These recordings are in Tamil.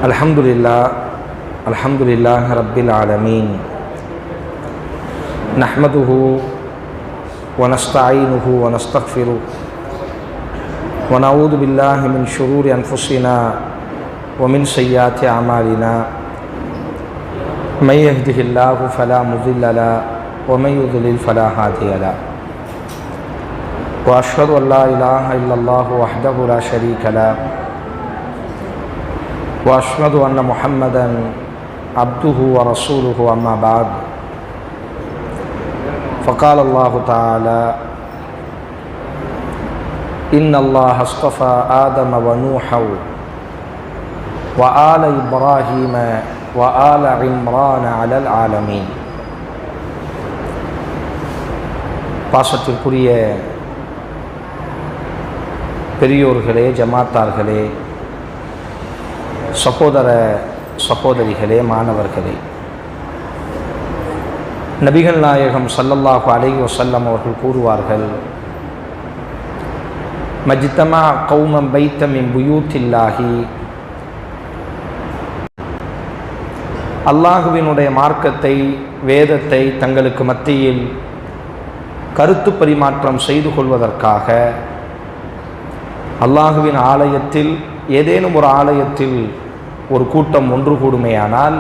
அல்ஹம்துலில்லாஹ் ரப்பில் ஆலமீன் நஹ்மதுஹு வ நஸ்தஈனுஹு வ நஸ்தக்ஃபிருஹு வ நஊது பில்லாஹி மின் ஷுரூரி அன்ஃபுஸினா வ மின் ஸய்யிஆத்தி அமாலினா மை யஹ்திஹில்லாஹு ஃபலா முதில்ல லஹு வ மை யுضلل ஃபலா ஹாதிய லஹு வ அஷ்ஹது அன் லா இலாஹ இல்லல்லாஹு வஹ்தஹு லா ஷரீக லஹு وأشهد أن محمدًا عبده ورسوله أما بعد فقال الله تعالى إن الله اصطفى آدم ونوحا وآل إبراهيم وآل عمران على العالمين. பாசத்திற்குரிய பெரியோர்களே, ஜமாத்தார்களே, சகோதர சகோதரிகளே, மாணவர்களே, நபிகள் நாயகம் ஸல்லல்லாஹு அலைஹி வஸல்லம் அவர்கள் கூறுவார்கள், மஜ்தமா கௌமம் பைத்த மின் புயூத்தில்லாஹி, அல்லாஹுவினுடைய மார்க்கத்தை, வேதத்தை தங்களுக்கு மத்தியில் கருத்து பரிமாற்றம் செய்து கொள்வதற்காக அல்லாஹுவின் ஆலயத்தில், ஏதேனும் ஒரு ஆலயத்தில் ஒரு கூட்டம் ஒன்று கூடுமையானால்,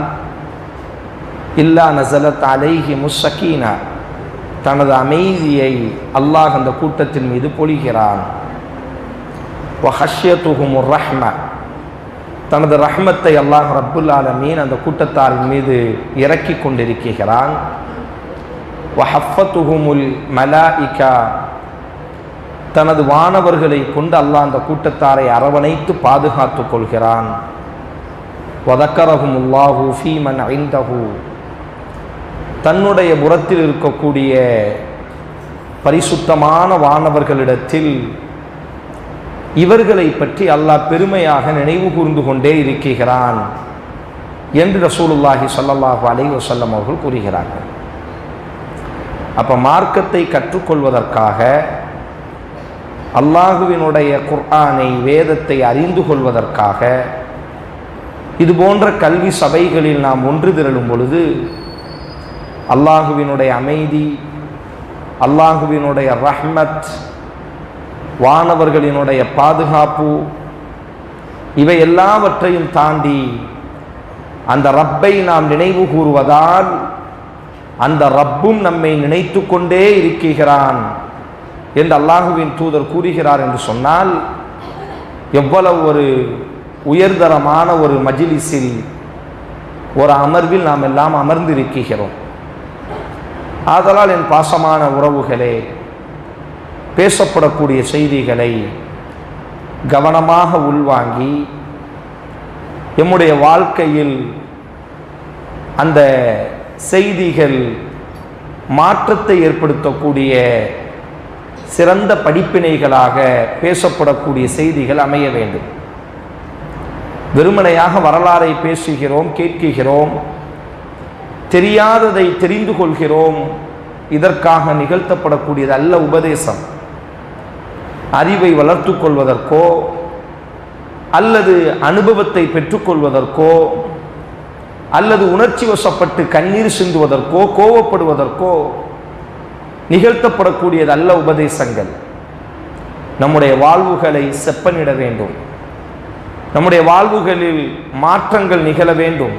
இல்லா நஸலத் அலைஹி முஸ்ஸகீனா, தனது அமைதியை அல்லாஹ் அந்த கூட்டத்தின் மீது பொழிகிறான். வ ஹஷ்யத்துஹுமுர் ரஹ்ம, தனது ரஹ்மத்தை அல்லாஹ் ரப்புல் ஆலமீன் அந்த கூட்டத்தாரின் மீது இறக்கி கொண்டிருக்கிறான். வ ஹஃபத்துஹுமுல் மலாயிகா, தனது வானவர்களை கொண்டு அல்லாஹ் அந்த கூட்டத்தாரை அரவணைத்து பாதுகாத்து கொள்கிறான். வதக்கரஹுமுல்லாஹு ஃபீமன் ஐந்தஹு, தன்னுடைய புறத்தில் இருக்கக்கூடிய பரிசுத்தமான வானவர்களிடத்தில் இவர்களை பற்றி அல்லாஹ் பெருமையாக நினைவு கூர்ந்து கொண்டே இருக்கிறான் என்று ரசூலுல்லாஹி ஸல்லல்லாஹு அலைஹி வஸல்லம் அவர்கள் கூறுகிறார்கள். அப்போ மார்க்கத்தை கற்றுக்கொள்வதற்காக, அல்லாஹுவினுடைய குர்ஆனை, வேதத்தை அறிந்து கொள்வதற்காக இது போன்ற கல்வி சபைகளில் நாம் ஒன்று திரளும் பொழுது அல்லாஹுவினுடைய அமைதி, அல்லாஹுவினுடைய ரஹ்மத், வானவர்களினுடைய பாதுகாப்பு, இவை எல்லாவற்றையும் தாண்டி அந்த ரப்பை நாம் நினைவு கூறுவதால் அந்த ரப்பும் நம்மை நினைத்து கொண்டே இருக்கிறான் என்று அல்லாஹுவின் தூதர் கூறுகிறார் என்று சொன்னால், எவ்வளவு ஒரு உயர்தரமான ஒரு மஜ்லிஸில், ஒரு அமர்வில் நாம் எல்லாம் அமர்ந்திருக்கிறோம். ஆதலால் என் பாசமான உறவுகளே, பேசப்படக்கூடிய செய்திகளை கவனமாக உள்வாங்கி எம்முடைய வாழ்க்கையில் அந்த செய்திகள் மாற்றத்தை ஏற்படுத்தக்கூடிய சிறந்த படிப்பினைகளாக பேசப்படக்கூடிய செய்திகள் அமைய வேண்டும். வெறுமனையாக வரலாறை பேசுகிறோம், கேட்கிறோம், தெரியாததை தெரிந்து கொள்கிறோம், இதற்காக நிகழ்த்தப்படக்கூடியது அல்ல உபதேசம். அறிவை வளர்த்து கொள்வதற்கோ அல்லது அனுபவத்தை பெற்றுக்கொள்வதற்கோ அல்லது உணர்ச்சி வசப்பட்டு கண்ணீர் சிந்துவதற்கோ கோபப்படுவதற்கோ நிகழ்த்தப்படக்கூடியது அல்ல உபதேசங்கள். நம்முடைய வாழ்வுகளை செப்பனிட வேண்டும், நம்முடைய வாழ்வுகளில் மாற்றங்கள் நிகழ வேண்டும்.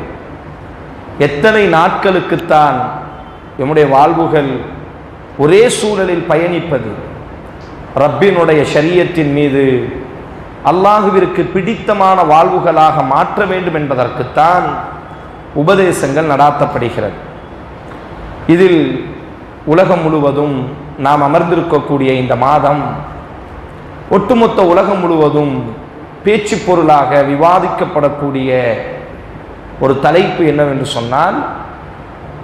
எத்தனை நாட்களுக்குத்தான் நம்முடைய வாழ்வுகள் ஒரே சூழலில் பயணிப்பது? ரப்பினுடைய ஷரியத்தின் மீது அல்லாஹுவிற்கு பிடித்தமான வாழ்வுகளாக மாற்ற வேண்டும் என்பதற்குத்தான் உபதேசங்கள் நடாத்தப்படுகிறது. இதில் உலகம் முழுவதும் நாம் அமர்ந்திருக்கக்கூடிய இந்த மாதம், ஒட்டுமொத்த உலகம் முழுவதும் பேச்சு பொருளாக விவாதிக்கப்படக்கூடிய ஒரு தலைப்பு என்னவென்று சொன்னால்,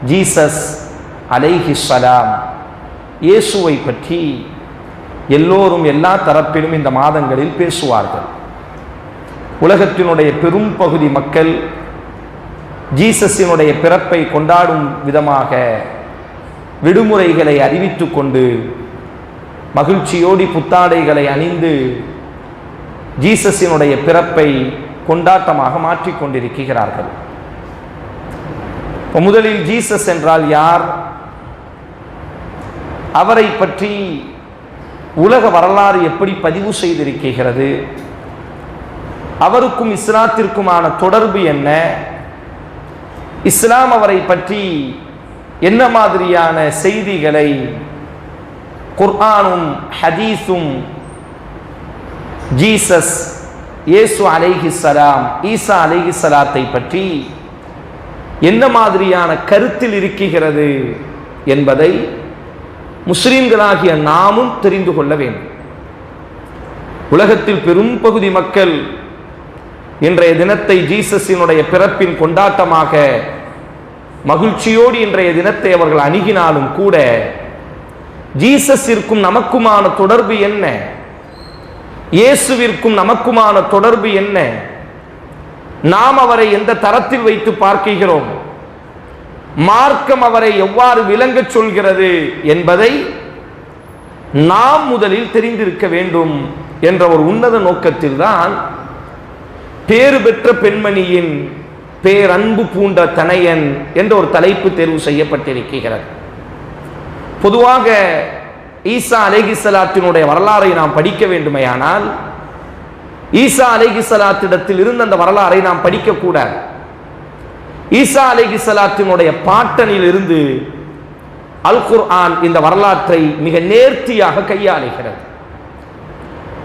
ஜீசஸ் அலைஹிஸ்ஸலாம், இயேசுவை பற்றி எல்லோரும் எல்லா தரப்பிலும் இந்த மாதங்களில் பேசுவார்கள். உலகத்தினுடைய பெரும் பகுதி மக்கள் ஜீசஸினுடைய பிறப்பை கொண்டாடும் விதமாக விடுமுறைகளை அறிவித்து கொண்டு மகிழ்ச்சியோடி புத்தாடைகளை அணிந்து ஜீசஸினுடைய பிறப்பை கொண்டாட்டமாக மாற்றிக்கொண்டிருக்கிறார்கள். முதலில் ஜீசஸ் என்றால் யார்? அவரை பற்றி உலக வரலாறு எப்படி பதிவு செய்திருக்கிறது? அவருக்கும் இஸ்லாத்திற்குமான தொடர்பு என்ன? இஸ்லாம் அவரை பற்றி என்ன மாதிரியான செய்திகளை குர்ஆனும் ஹதீஸும் ஜீசஸ் இயேசு அலைஹிஸ்ஸலாம் ஈசா அலைஹிஸ்ஸலாத்தை பற்றி என்ன மாதிரியான கருத்தில் இருக்கிறது என்பதை முஸ்லிம்களாகிய நாமும் தெரிந்து கொள்ள வேண்டும். உலகத்தில் பெரும் பகுதி மக்கள் இன்றைய தினத்தை ஜீசஸினுடைய பிறப்பின் கொண்டாட்டமாக மகிழ்ச்சியோடு இன்றைய தினத்தை அவர்கள் அணுகினாலும் கூட ஜீசஸிற்கும் நமக்குமான தொடர்பு என்ன? இயேசுவிற்கும் நமக்குமான தொடர்பு என்ன? நாம் அவரை எந்த தரத்தில் வைத்து பார்க்கிறோம்? மார்க்கம் அவரை எவ்வாறு விளங்கச் சொல்கிறது என்பதை நாம் முதலில் தெரிந்திருக்க வேண்டும் என்ற ஒரு உன்னத நோக்கத்தில் தான் பேறு பெற்ற பெண்மணியின் பேரன்பு பூண்ட தனையன் என்ற ஒரு தலைப்பு தேர்வு செய்யப்பட்டிருக்கிறது. பொதுவாக ஈசா அலைஹிஸ்ஸலாத்தினுடைய வரலாறை நாம் படிக்க வேண்டுமையானால் ஈசா அலைஹிஸ்ஸலாத்திடத்தில் இருந்த அந்த வரலாறை நாம் படிக்கக்கூடாது. ஈசா அலைஹிஸ்ஸலாத்தினுடைய பாட்டனில் இருந்து அல் குர்ஆன் இந்த வரலாற்றை மிக நேர்த்தியாக கையாளுகிறது.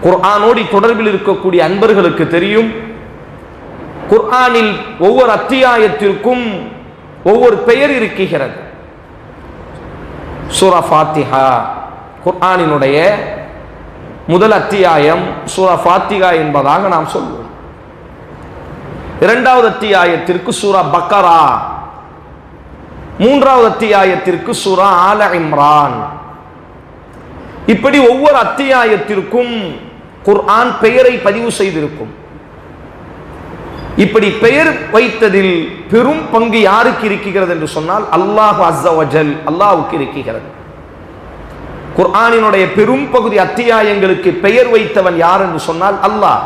குர்ஆனோடு தொடர்பில் இருக்கக்கூடிய அன்பர்களுக்கு தெரியும், குர்ஆனில் ஒவ்வொரு அத்தியாயத்திற்கும் ஒவ்வொரு பெயர் இருக்கிறது. சூரா ஃபாத்திஹா குர்ஆனினுடைய முதல் அத்தியாயம் சூரா ஃபாத்திஹா என்பதாக நாம் சொல்வோம். இரண்டாவது அத்தியாயத்திற்கு சூரா பக்கரா, மூன்றாவது அத்தியாயத்திற்கு சூரா ஆல இம்ரான். இப்படி ஒவ்வொரு அத்தியாயத்திற்கும் குர்ஆன் பெயரை பதிவு செய்திருக்கும். இப்படி பெயர் வைத்ததில் பெரும் பங்கு யாருக்கு இருக்கிறது என்று சொன்னால் அல்லாஹ் அஸ்ஸ வஜல், அல்லாஹ்வுக்கு இருக்கிறது. குர்ஆனினுடைய பெரும் பகுதி அத்தியாயங்களுக்கு பெயர் வைத்தவன் யார் என்று சொன்னால் அல்லாஹ்.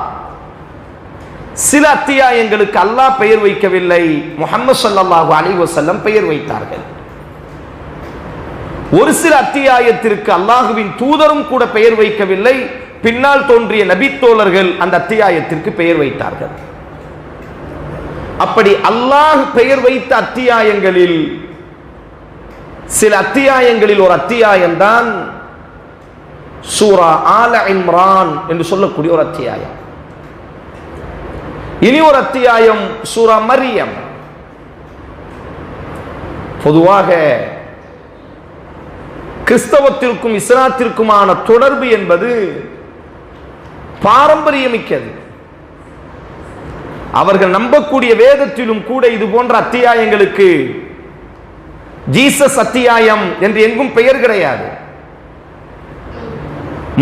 சில அத்தியாயங்களுக்கு அல்லாஹ் பெயர் வைக்கவில்லை, முஹம்மது ஸல்லல்லாஹு அலைஹி வஸல்லம் பெயர் வைத்தார்கள். ஒரு சில அத்தியாயத்திற்கு அல்லாஹுவின் தூதரும் கூட பெயர் வைக்கவில்லை, பின்னால் தோன்றிய நபித்தோழர்கள் அந்த அத்தியாயத்திற்கு பெயர் வைத்தார்கள். அப்படி அல்லாஹ் பெயர் வைத்த அத்தியாயங்களில் சில அத்தியாயங்களில் ஒரு அத்தியாயம்தான் சூரா ஆல இம்ரான் என்று சொல்லக்கூடிய ஒரு அத்தியாயம். இனி ஒரு அத்தியாயம் சூரா மரியம். பொதுவாக கிறிஸ்தவத்திற்கும் இஸ்லாத்திற்குமான தொடர்பு என்பது பாரம்பரியமிக்கது. அவர்கள் நம்பக்கூடிய வேதத்திலும் கூட இது போன்ற அத்தியாயங்களுக்கு ஜீசஸ் அத்தியாயம் என்று எங்கும் பெயர் கிடையாது.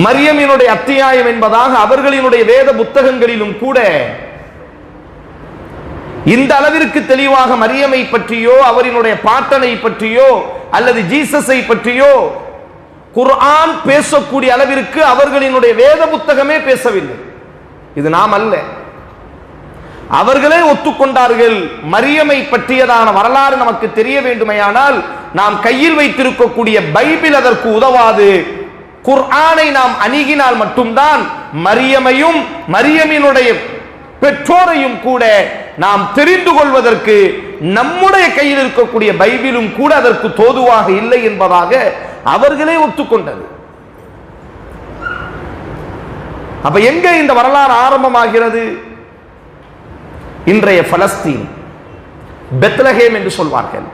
மரியமினுடைய அத்தியாயம் என்பதாக அவர்களினுடைய வேத புத்தகங்களிலும் கூட இந்த அளவிற்கு தெளிவாக மரியமை பற்றியோ அவரினுடைய பாட்டனை பற்றியோ அல்லது ஜீசஸை பற்றியோ குர்ஆன் பேசக்கூடிய அளவிற்கு அவர்களினுடைய வேத புத்தகமே பேசவில்லை. இது நாம் அல்ல, அவர்களே ஒத்துக்கொண்டார்கள். மரியமை பற்றியதான வரலாறு நமக்கு தெரிய வேண்டுமையானால் நாம் கையில் வைத்திருக்கக்கூடிய பைபிள் அதற்கு உதவாது. குர்ஆனை நாம் அணுகினால் மட்டும்தான் மரியமையும் மரியமினுடைய பெற்றோரையும் கூட நாம் தெரிந்து கொள்வதற்கு நம்முடைய கையில் இருக்கக்கூடிய பைபிளும் கூட அதற்கு தோதுவாக இல்லை என்பதாக அவர்களே ஒத்துக்கொண்டது. அப்ப எங்க இந்த வரலாறு ஆரம்பமாகிறது? இன்றைய பலஸ்தீன், பெத்லஹேம் என்று சொல்வார்கள்,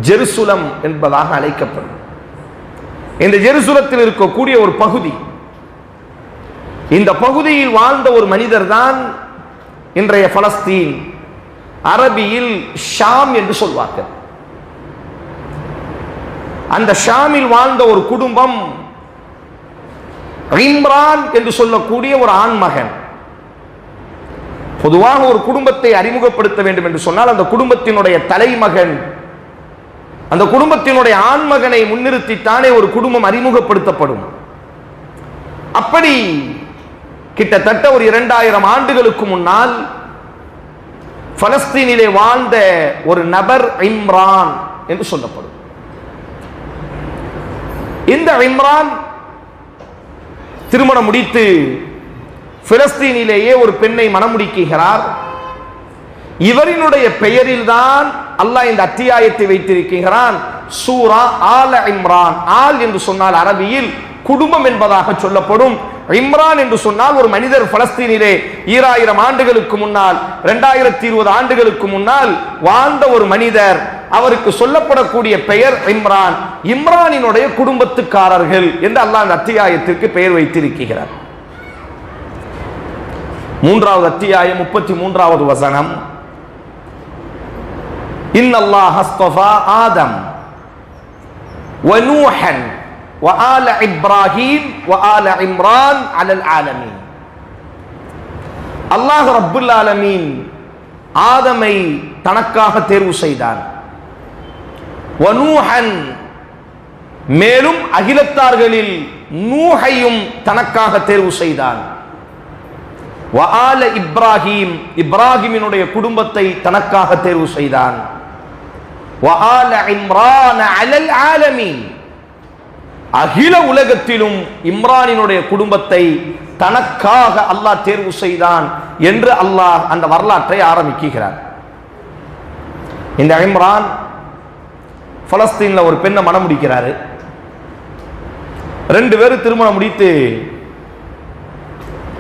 ஜெருசலம் என்பதாக அழைக்கப்படும் இந்த ஜெருசலத்தில் இருக்கக்கூடிய ஒரு பகுதி. இந்த பகுதியில் வாழ்ந்த ஒரு மனிதர் தான் இன்றைய பலஸ்தீன், அரபியில் ஷாம் என்று சொல்வார்கள். அந்த ஷாமில் வாழ்ந்த ஒரு குடும்பம் இம்ரான் என்று சொல்லக்கூடிய ஒரு ஆண்மகன். பொதுவாக ஒரு குடும்பத்தை அறிமுகப்படுத்த வேண்டும் என்று சொன்னால் அந்த குடும்பத்தினுடைய தலைமகன், அந்த குடும்பத்தினுடைய ஆண்மகனை முன்னிறுத்தித்தானே ஒரு குடும்பம் அறிமுகப்படுத்தப்படும். அப்படி கிட்டத்தட்ட ஒரு 2000 ஆண்டுகளுக்கு முன்னால் பலஸ்தீனிலே வாழ்ந்த ஒரு நபர் இம்ரான் என்று சொல்லப்படும். இந்த இம்ரான் திருமணம் முடித்து பிலஸ்தீனிலேயே ஒரு பெண்ணை மணமுடிக்கிறார். இவரினுடைய பெயரில் தான் அல்லாஹ் இந்த அத்தியாயத்தை வைத்திருக்கிறான், சூரா ஆல இம்ரான். ஆல் என்று சொன்னால் அரபியில் குடும்பம் என்பதாக சொல்லப்படும். இம்ரான் என்று சொன்னால் ஒரு மனிதர் பலஸ்தீனிலே 2000 ஆண்டுகளுக்கு முன்னால் 2020 ஆண்டுகளுக்கு முன்னால் வாழ்ந்த ஒரு மனிதர். அவருக்கு சொல்லப்படக்கூடிய பெயர் இம்ரான். இம்ரானினுடைய குடும்பத்துக்காரர்கள் என்று அல்லாஹ் அந்த அத்தியாயத்திற்கு பெயர் வைத்திருக்கிறார். 3வது அத்தியாயம் 33வது வசனம், இன்னல்லாஹ அஸ்தஃபா ஆதம் வ நூஹன் வ ஆல இப்ராஹீம் வ ஆல இம்ரான் அலல் ஆலமீன். அல்லாஹ் ரப்புல் ஆலமீன் ஆதமை தனக்காக தேர்வு செய்தான். வ நூஹன், மேலும் அகிலத்தார்களில் நூஹையும் தனக்காக தேர்வு செய்தான். வ ஆல இப்ராஹீம், இப்ராஹிமினுடைய குடும்பத்தை தனக்காக தேர்வு செய்தான். வ ஆல இம்ரான் அலல் ஆலமீன், அகில உலகத்திலும் இம்ரானினுடைய குடும்பத்தை தனக்காக அல்லாஹ் தேர்வு செய்தான் என்று அல்லாஹ் அந்த வரலாற்றை ஆரம்பிக்கிறார். இந்த இம்ரான் பலஸ்தீன்ல ஒரு பெண்ணை மணம் முடிக்கிறாரு. 2 பேரும் திருமணம் முடித்து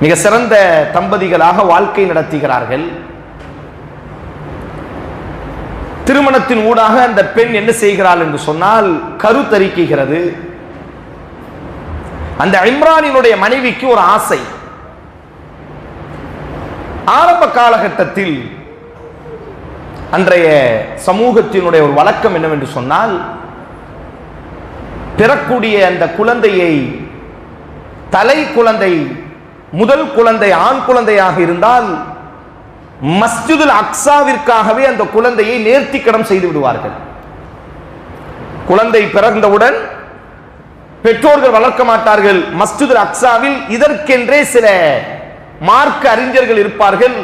மிக சிறந்த தம்பதிகளாக வாழ்க்கை நடத்துகிறார்கள். திருமணத்தின் ஊடாக அந்த பெண் என்ன செய்கிறாள் என்று சொன்னால் கருத்தரிக்கிறது. அந்த இம்ரானினுடைய மனைவிக்கு ஒரு ஆசை. ஆரம்ப காலகட்டத்தில் அன்றைய சமூகத்தினுடைய ஒரு வழக்கம் என்னவென்று சொன்னால், பிறக்கூடிய அந்த குழந்தையை, தலை குழந்தை, முதல் குழந்தை ஆண் குழந்தையாக இருந்தால் மஸ்ஜிதுல் அக்ஸாவிற்காகவே அந்த குழந்தையை நேர்த்திக்கடன் செய்து விடுவார்கள். குழந்தை பிறந்தவுடன் பெற்றோர்கள் வளர்க்க மாட்டார்கள். மஸ்ஜிதுல் அக்ஸாவில் இதற்கென்றே சில மார்க்க அறிஞர்கள் இருப்பார்கள்.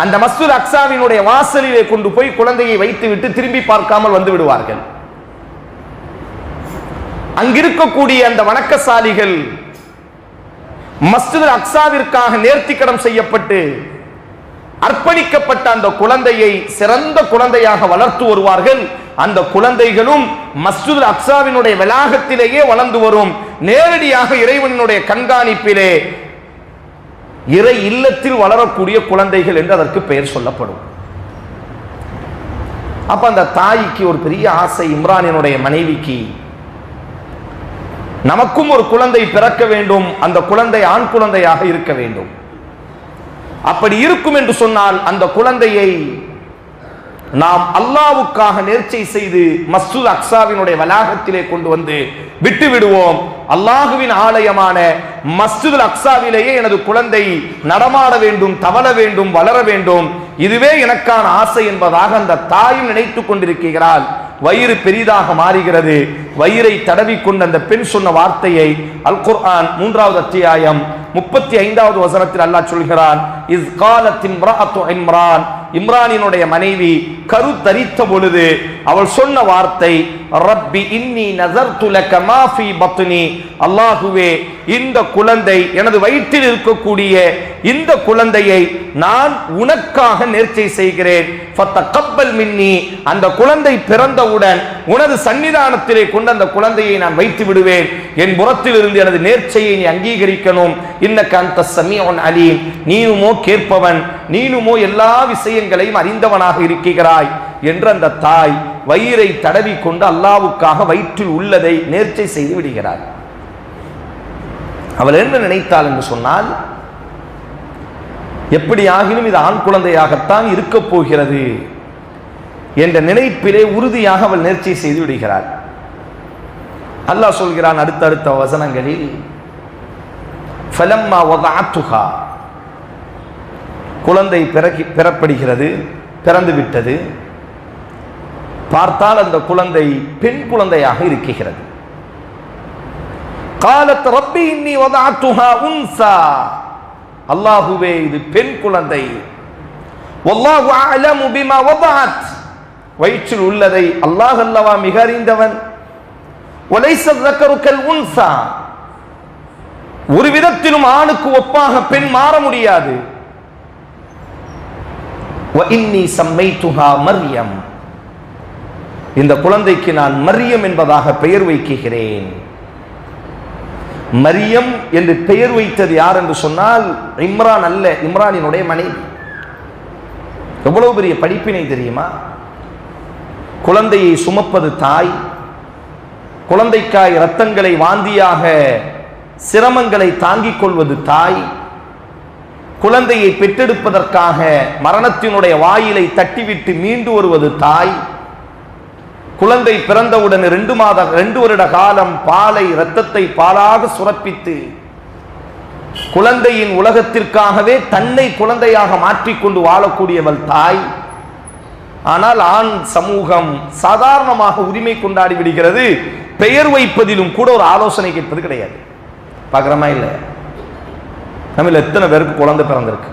அந்த மஸ்ஜிதுல் அக்ஸாவினுடைய வாசலிலே கொண்டு போய் குழந்தையை வைத்துவிட்டு திரும்பி பார்க்காமல் வந்து விடுவார்கள். அங்கிருக்கக்கூடிய அந்த வணக்கசாலிகள் மஸ்ஜிதுல் அக்ஸாவிற்காக நேர்த்திக்கடன் செய்யப்பட்டு அர்ப்பணிக்கப்பட்ட அந்த குழந்தையை சிறந்த குழந்தையாக வளர்த்து வருவார்கள். அந்த குழந்தைகளும் மஸ்ஜிதுல் அக்ஸாவினுடைய வளாகத்திலேயே வளர்ந்து வரும். நேரடியாக இறைவனுடைய கண்காணிப்பிலே இறை இல்லத்தில் வளரக்கூடிய குழந்தைகள் என்று அதற்கு பெயர் சொல்லப்படும். அப்ப அந்த தாய்க்கு ஒரு பெரிய ஆசை, இம்ரானினுடைய மனைவிக்கு நமக்கும் ஒரு குழந்தை பிறக்க வேண்டும், அந்த குழந்தை ஆண் குழந்தையாக இருக்க வேண்டும். அப்படி இருக்கும் என்று சொன்னால் அந்த குழந்தையை நாம் அல்லாஹ்வுக்காக நேர்ச்சை செய்து மஸ்ஜிதுல் அக்ஸாவினுடைய வளாகத்திலே கொண்டு வந்து விட்டு விடுவோம். அல்லாஹுவின் ஆலயமான மஸ்ஜிதுல் அக்ஸாவிலேயே எனது குழந்தை நடமாட வேண்டும், தவள வேண்டும், வளர வேண்டும், இதுவே எனக்கான ஆசை என்பதாக அந்த தாயும் நினைத்துக் கொண்டிருக்கிறாள். வயிறு பெரிதாக மாறுகிறது. வயிறை தடவி கொண்ட அந்த பெண் சொன்ன வார்த்தையை அல் குர்ஆன் 3வது அத்தியாயம் 35வது வசனத்தில் அல்லாஹ் சொல்கிறான், இஸ் காலத் இம்ராஅத்து இம்ரான், இம்ரானினுடைய மனைவி கருத்தரித்த பொழுது அவள் சொன்ன வார்த்தை, ரப்பி இன்னி நஸர்து லக மா ஃபீ பத்னி, அல்லாஹுவே இந்த குழந்தை, எனது வயிற்றில் இருக்கக்கூடிய இந்த குழந்தையை நான் உனக்காக நேர்ச்சை செய்கிறேன். ஃபதகப்பல் மின்னி, அந்த குழந்தை பிறந்தவுடன் உனது சன்னிதானத்திலே கொண்டு அந்த குழந்தையை நான் வைத்து விடுவேன். என் புறத்தில் இருந்து எனது நேர்ச்சையை நீ அங்கீகரிக்கணும். இன்னக அன்த ஸமீஉன் அலீம், நீனுமோ கேட்பவன், நீனுமோ எல்லா விஷயங்களையும் அறிந்தவனாக இருக்கிறாய் என்று அந்த தாய் வயிறை தடவி கொண்டு அல்லாஹ்வுக்காக வயிற்றில் உள்ளதை நேர்ச்சை செய்து விடுகிறார். அவள் என்ன நினைத்தாள் என்று சொன்னால், எப்படி ஆகினும் இது ஆண் குழந்தையாகத்தான் இருக்க போகிறது என்ற நினைப்பிலே உறுதியாக அவள் நேர்ச்சை செய்து விடுகிறார். அல்லாஹ் சொல்கிறான் அடுத்தடுத்த வசனங்களில், ஃபலம்மா வதஅத்துஹா, குழந்தை பெறப்படுகிறது, பிறந்து விட்டது. பார்த்தால் அந்த குழந்தை பெண் குழந்தையாக இருக்கிறது. காலத் ரப்பி இன்னி வதஅத்துஹா உன்சா, அல்லாஹுவே இது பெண் குழந்தை. வல்லாஹு அஅலமு பிமா வதஅத், வயிற்றில் உள்ளதை அல்லாஹ் அல்லவா மிக அறிந்தவன். வலைஸ ذكر كالانثى, ஒரு விதத்திலும் ஆணுக்கு ஒப்பாக பெண் மாற முடியாது. واني سميتها مريم, இந்த குழந்தைக்கு நான் மரியம் என்பதாக பெயர் வைக்கிறேன். மரியம் என்று பெயர் வைத்தது யார் என்று சொன்னால் இம்ரான் அல்ல, இம்ரானினுடைய மனைவி. எவ்வளவு பெரிய படிப்பினை தெரியுமா? குழந்தையை சுமப்பது தாய், குழந்தைக்காய் இரத்தங்களை வாந்தியாக சிரமங்களை தாங்கிக் கொள்வது தாய், குழந்தையை பெற்றெடுப்பதற்காக மரணத்தினுடைய வாயிலை தட்டிவிட்டு மீண்டு வருவது தாய், குழந்தை பிறந்தவுடன் 2 வருட காலம் பாலை இரத்தத்தை பாலாக சுரப்பித்து குழந்தையின் உலகத்திற்காகவே தன்னை குழந்தையாக மாற்றிக்கொண்டு வாழக்கூடியவள் தாய். ஆனால் ஆண் சமூகம் சாதாரணமாக உரிமை கொண்டாடி விடுகிறது. பெயர் வைப்பதிலும் கூட ஒரு ஆலோசனை கேட்பது கிடையாது. பார்க்கிறோமா இல்லை? நம்ம எத்தனை பேருக்கு குழந்தை பிறந்திருக்கு?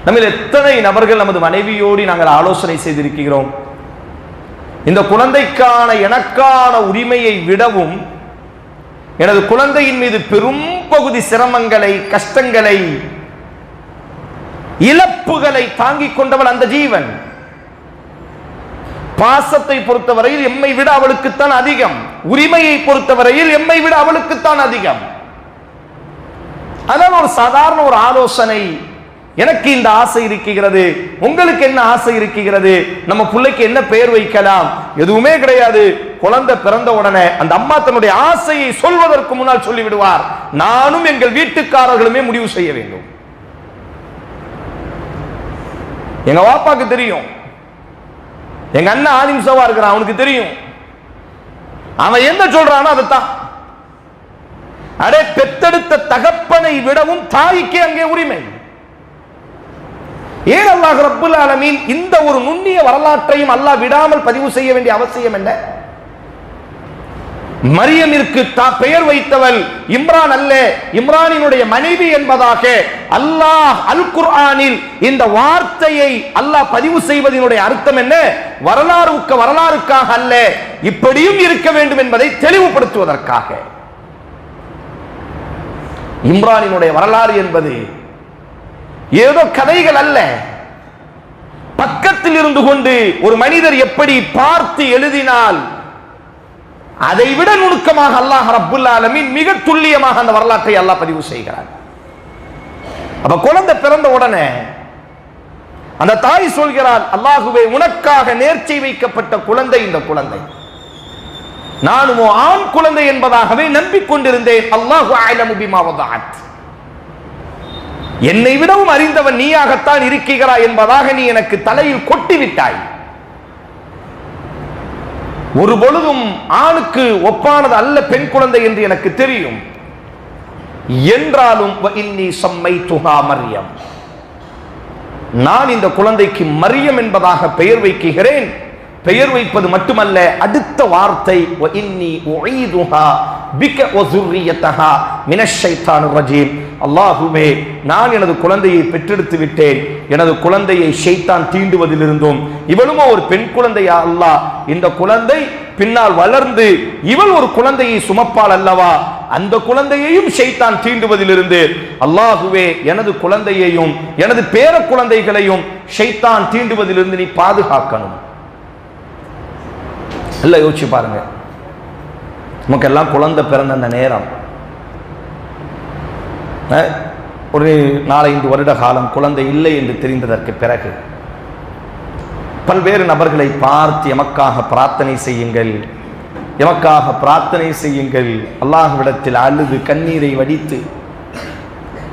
நம்ம எத்தனை நபர்கள் நமது மனைவியோடு நாங்கள் ஆலோசனை செய்திருக்கிறோம்? இந்த குழந்தைக்கான எனக்கான உரிமையை விடவும் எனது குழந்தையின் மீது பெரும் பகுதி சிரமங்களை, கஷ்டங்களை, இழப்புகளை தாங்கிக் கொண்டவள் அந்த ஜீவன். பாசத்தை பொறுத்தவரையில் எம்மை விட அவளுக்குத்தான் அதிகம், உரிமையை பொறுத்தவரையில் எம்மை விட அவளுக்குத்தான் அதிகம். அதனால் ஒரு சாதாரண ஒரு ஆலோசனை, எனக்கு இந்த ஆசை இருக்கிறது, உங்களுக்கு என்ன ஆசை இருக்கிறது, நம்ம பிள்ளைக்கு என்ன பெயர் வைக்கலாம், எதுவுமே கிடையாது. குழந்தை பிறந்த உடனே அந்த அம்மா தன்னுடைய ஆசையை சொல்வதற்கு முன்னால் சொல்லிவிடுவார், நானும் எங்கள் வீட்டுக்காரர்களுமே முடிவு செய்ய வேண்டும். எங்க வாப்பாக்கு தெரியும், எங்க அண்ணன் ஆலிம்சவா இருக்கிறான், அவனுக்கு தெரியும், அவன் என்ன சொல்றானோ அதைத்தான். அடே, பெத்தெடுத்த தகப்பனை விடவும் தாய்க்கு அங்கே உரிமை. ஏன் அல்லாஹ் ரப்புல் ஆலமீன் இந்த ஒரு நுண்ணிய வரலாற்றையும் அல்லாஹ் விடாமல் பதிவு செய்ய வேண்டிய அவசியம் என்ன? மரியமிற்கு பெயர் வைத்தவள் இம்ரான் அல்ல, இம்ரானினுடைய மனைவி என்பதாக அல்லாஹ் அல் குர்ஆனில் இந்த வார்த்தையை அல்லாஹ் பதிவு செய்வதனுடைய அர்த்தம் என்ன? வரலாறுக்காக அல்ல, இப்படியும் இருக்க வேண்டும் என்பதை தெளிவுபடுத்துவதற்காக. இம்ரானினுடைய வரலாறு என்பது ஏதோ கதைகள் அல்ல. பக்கத்தில் இருந்து கொண்டு ஒரு மனிதர் எப்படி பார்த்து எழுதினால் அதை விட நுணுக்கமாக அல்லாஹ் ரப்புல் ஆலமீன் மிக துல்லியமாக அந்த வரலாற்றை அல்லாஹ் பதிவு செய்கிறார். அப்ப குழந்தை பிறந்த உடனே அந்த தாய் சொல்கிறாள், அல்லாஹுவே உனக்காக நேர்ச்சை வைக்கப்பட்ட குழந்தை இந்த குழந்தை, நானும் ஆண் குழந்தை என்பதாகவே நம்பிக்கொண்டிருந்தேன். அல்லாஹு அஅலமு பிமா வதஅத், என்னை விடவும் அறிந்தவன் நீயாகத்தான் இருக்கிறாய் என்பதாக நீ எனக்கு தலையில் கொட்டிவிட்டாய். ஒரு பொழுதும் ஆணுக்கு ஒப்பானது அல்ல பெண் குழந்தை என்று எனக்கு தெரியும். என்றாலும் இன்னி சம்மைத்துஹா மரியம், நான் இந்த குழந்தைக்கு மரியம் என்பதாக பெயர் வைக்கிறேன். பெயர் வைப்பது மட்டுமல்ல, அடுத்த வார்த்தை இன்னி உஈதுஹா பிக வ ذُرِّيَّتَهَا மின ஷைத்தானிர் ரஜீம். அல்லாஹுவே, நான் எனது குழந்தையை பெற்றெடுத்து விட்டேன், எனது குழந்தையை ஷைத்தான் தீண்டுவதிலிருந்தும், இவளும் ஒரு பெண் குழந்தையா அல்லாஹ், இந்த குழந்தை பின்னால் வளர்ந்து இவள் ஒரு குழந்தையை சுமப்பாள் அல்லவா, அந்த குழந்தையையும் ஷைத்தான் தீண்டுவதிலிருந்து அல்லாஹுவே எனது குழந்தையையும் எனது பேர குழந்தைகளையும் ஷைத்தான் தீண்டுவதிலிருந்து நீ பாதுகாக்கணும். இல்ல, யோசிச்சு பாருங்க, நமக்கெல்லாம் குழந்தை பிறந்த அந்த நேரம், ஒரு 4-5 வருட காலம் குழந்தை இல்லை என்று தெரிந்ததற்கு பிறகு பல்வேறு நபர்களை பார்த்து எமக்காக பிரார்த்தனை செய்யுங்கள், எமக்காக பிரார்த்தனை செய்யுங்கள், அல்லாஹ்விடத்தில் அழுது கண்ணீரை வடித்து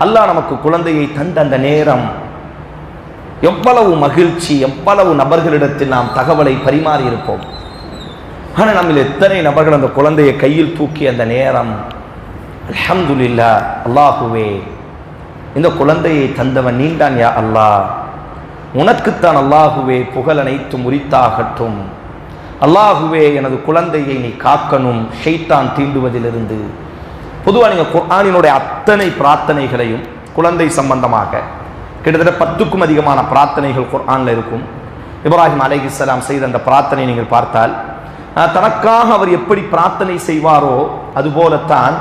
அல்லாஹ் நமக்கு குழந்தையை தந்த அந்த நேரம் எவ்வளவு மகிழ்ச்சி, எவ்வளவு நபர்களிடத்தில் நாம் தகவலை பரிமாறி இருப்போம். ஆனால் நம்மில் எத்தனை நபர்கள் அந்த குழந்தையை கையில் தூக்கி அந்த நேரம், அல்ஹம்துலில்லாஹ், அல்லாஹுவே இந்த குழந்தையை தந்தவன் நீண்டான் யா அல்லாஹ், உனக்குத்தான் அல்லாஹுவே புகழ் அனைத்தும் உரித்தாகட்டும், அல்லாஹுவே எனது குழந்தையை நீ காக்கணும் ஷைத்தான் தீண்டுவதிலிருந்து, பொதுவாக நீங்கள் குர்ஆனினுடைய அத்தனை பிரார்த்தனைகளையும் குழந்தை சம்பந்தமாக கிட்டத்தட்ட 10க்கும் அதிகமான பிரார்த்தனைகள் குர்ஆனில் இருக்கும். இப்ராஹிம் அலைஹிஸ்ஸலாம் செய்த அந்த பிரார்த்தனை நீங்கள் பார்த்தால் தனக்காக அவர் எப்படி பிரார்த்தனை செய்வாரோ அதுபோலத்தான்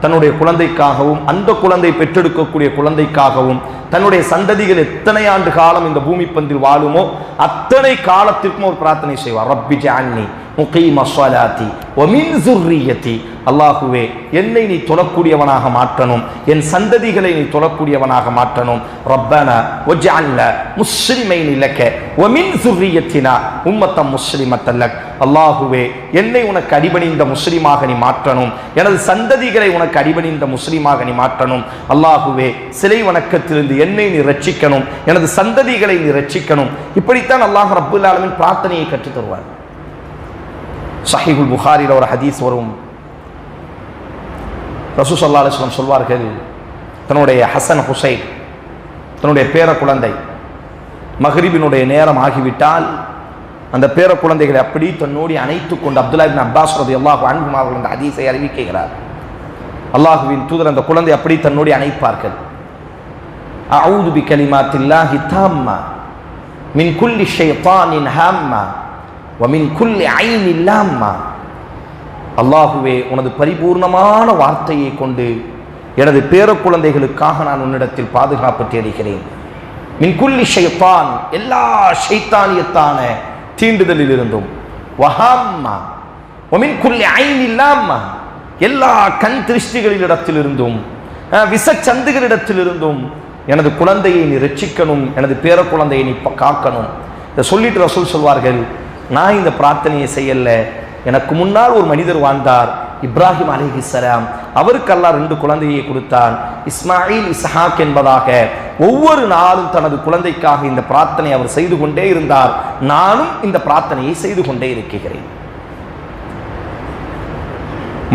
தன்னுடைய குழந்தைக்காகவும் அந்த குழந்தை பெற்றெடுக்கக்கூடிய குழந்தைக்காகவும் தன்னுடைய சந்ததிகள் எத்தனை ஆண்டு காலம் இந்த பூமி பந்தில் வாழுமோ அத்தனை காலத்திற்கும் ஒரு பிரார்த்தனை செய்வார். ரப்பி ஜஅல்னி முகீம ஸலாத்தி வ மின் ஸுர்ரிய்யதி, அல்லாஹுவே என்னை நீ தொழக்கூடியவனாக மாற்றணும், என் சந்ததிகளை நீ தொழக்கூடியவனாக மாற்றணும். ரப்பனா வஜ்அல்னா முஸ்லிமைனி லக வ மின் ஸுர்ரிய்யத்தினா உம்மத்தம் முஸ்லிமத்தன் லக், அல்லாஹுவே என்னை உனக்கு அடிபணிந்த முஸ்லிமாக நீ மாற்றணும், எனது சந்ததிகளை உனக்கு அடிபணிந்த முஸ்லிமாக நீ மாற்றணும். அல்லாஹுவே சிலை வணக்கத்திலிருந்து என்னை நீ ரட்சிக்கணும், எனது சந்ததிகளை நீ ரட்சிக்கணும். இப்படித்தான் அல்லாஹ் ரப்புல் ஆலமீன் பிரார்த்தனையை கற்றுத் தருவார். சஹீஹுல் புகாரில ஒரு ஹதீஸ் வரும். ரசூல் ஸல்லல்லாஹு அலைஹி வஸல்லம் சொல்வார்கள், தன்னுடைய ஹசன் ஹுசைன் தன்னுடைய பேர குழந்தை மக்ரிபினுடைய நேரம் ஆகிவிட்டால் அந்த பேர குழந்தைகளை அப்படி தன்னோடி அணைத்துக் கொண்டு அப்துல்லா இப்னு அப்பாஸ் ரலியல்லாஹு அன்ஹு அவர்கள் அந்த ஹதீஸை அறிவிக்கிறார். அல்லாஹ்வின் தூதர் அந்த குழந்தை அப்படி தன்னோடி அணைப்பார்கள். அஊது பிகலிமாத்தில்லாஹி தாம்மா மின் குல்லி ஷைத்தானின் ஹாம்மா வ மின் குல்லி ஐனின் லாம்மா, அல்லாஹுவே உனது பரிபூர்ணமான வார்த்தையை கொண்டு எனது பேர குழந்தைகளுக்காக நான் உன்னிடத்தில் பாதுகாப்பு தேடுகிறேன். மின் குல்லி ஷைத்தான், எல்லா ஷைத்தானியத்தான தீண்டுதலில் இருந்தும், வஹாம்மா வ மின் குல்லி ஐனின் லாம்மா, எல்லா கண் திருஷ்டிகளிடத்திலிருந்தும் விசச்சந்துகளிடத்திலிருந்தும் எனது குழந்தையை நீ ரட்சிக்கணும், எனது பேர குழந்தையை நீ காக்கணும். இதை சொல்லிட்டு ரசூல் சொல்வார்கள், நான் இந்த பிரார்த்தனையை செய்யல, எனக்கு முன்னால் ஒரு மனிதர் வாழ்ந்தார், இப்ராஹிம் அலைஹிஸ்ஸலாம், அவருக்கு அல்லாஹ் 2 குழந்தையை கொடுத்தான், இஸ்மாயில் இஸ்ஹாக் என்பதாக. ஒவ்வொரு நாளும் தனது குழந்தைக்காக இந்த பிரார்த்தனை அவர் செய்து கொண்டே இருந்தார், நானும் இந்த பிரார்த்தனையை செய்து கொண்டே இருக்கிறேன்.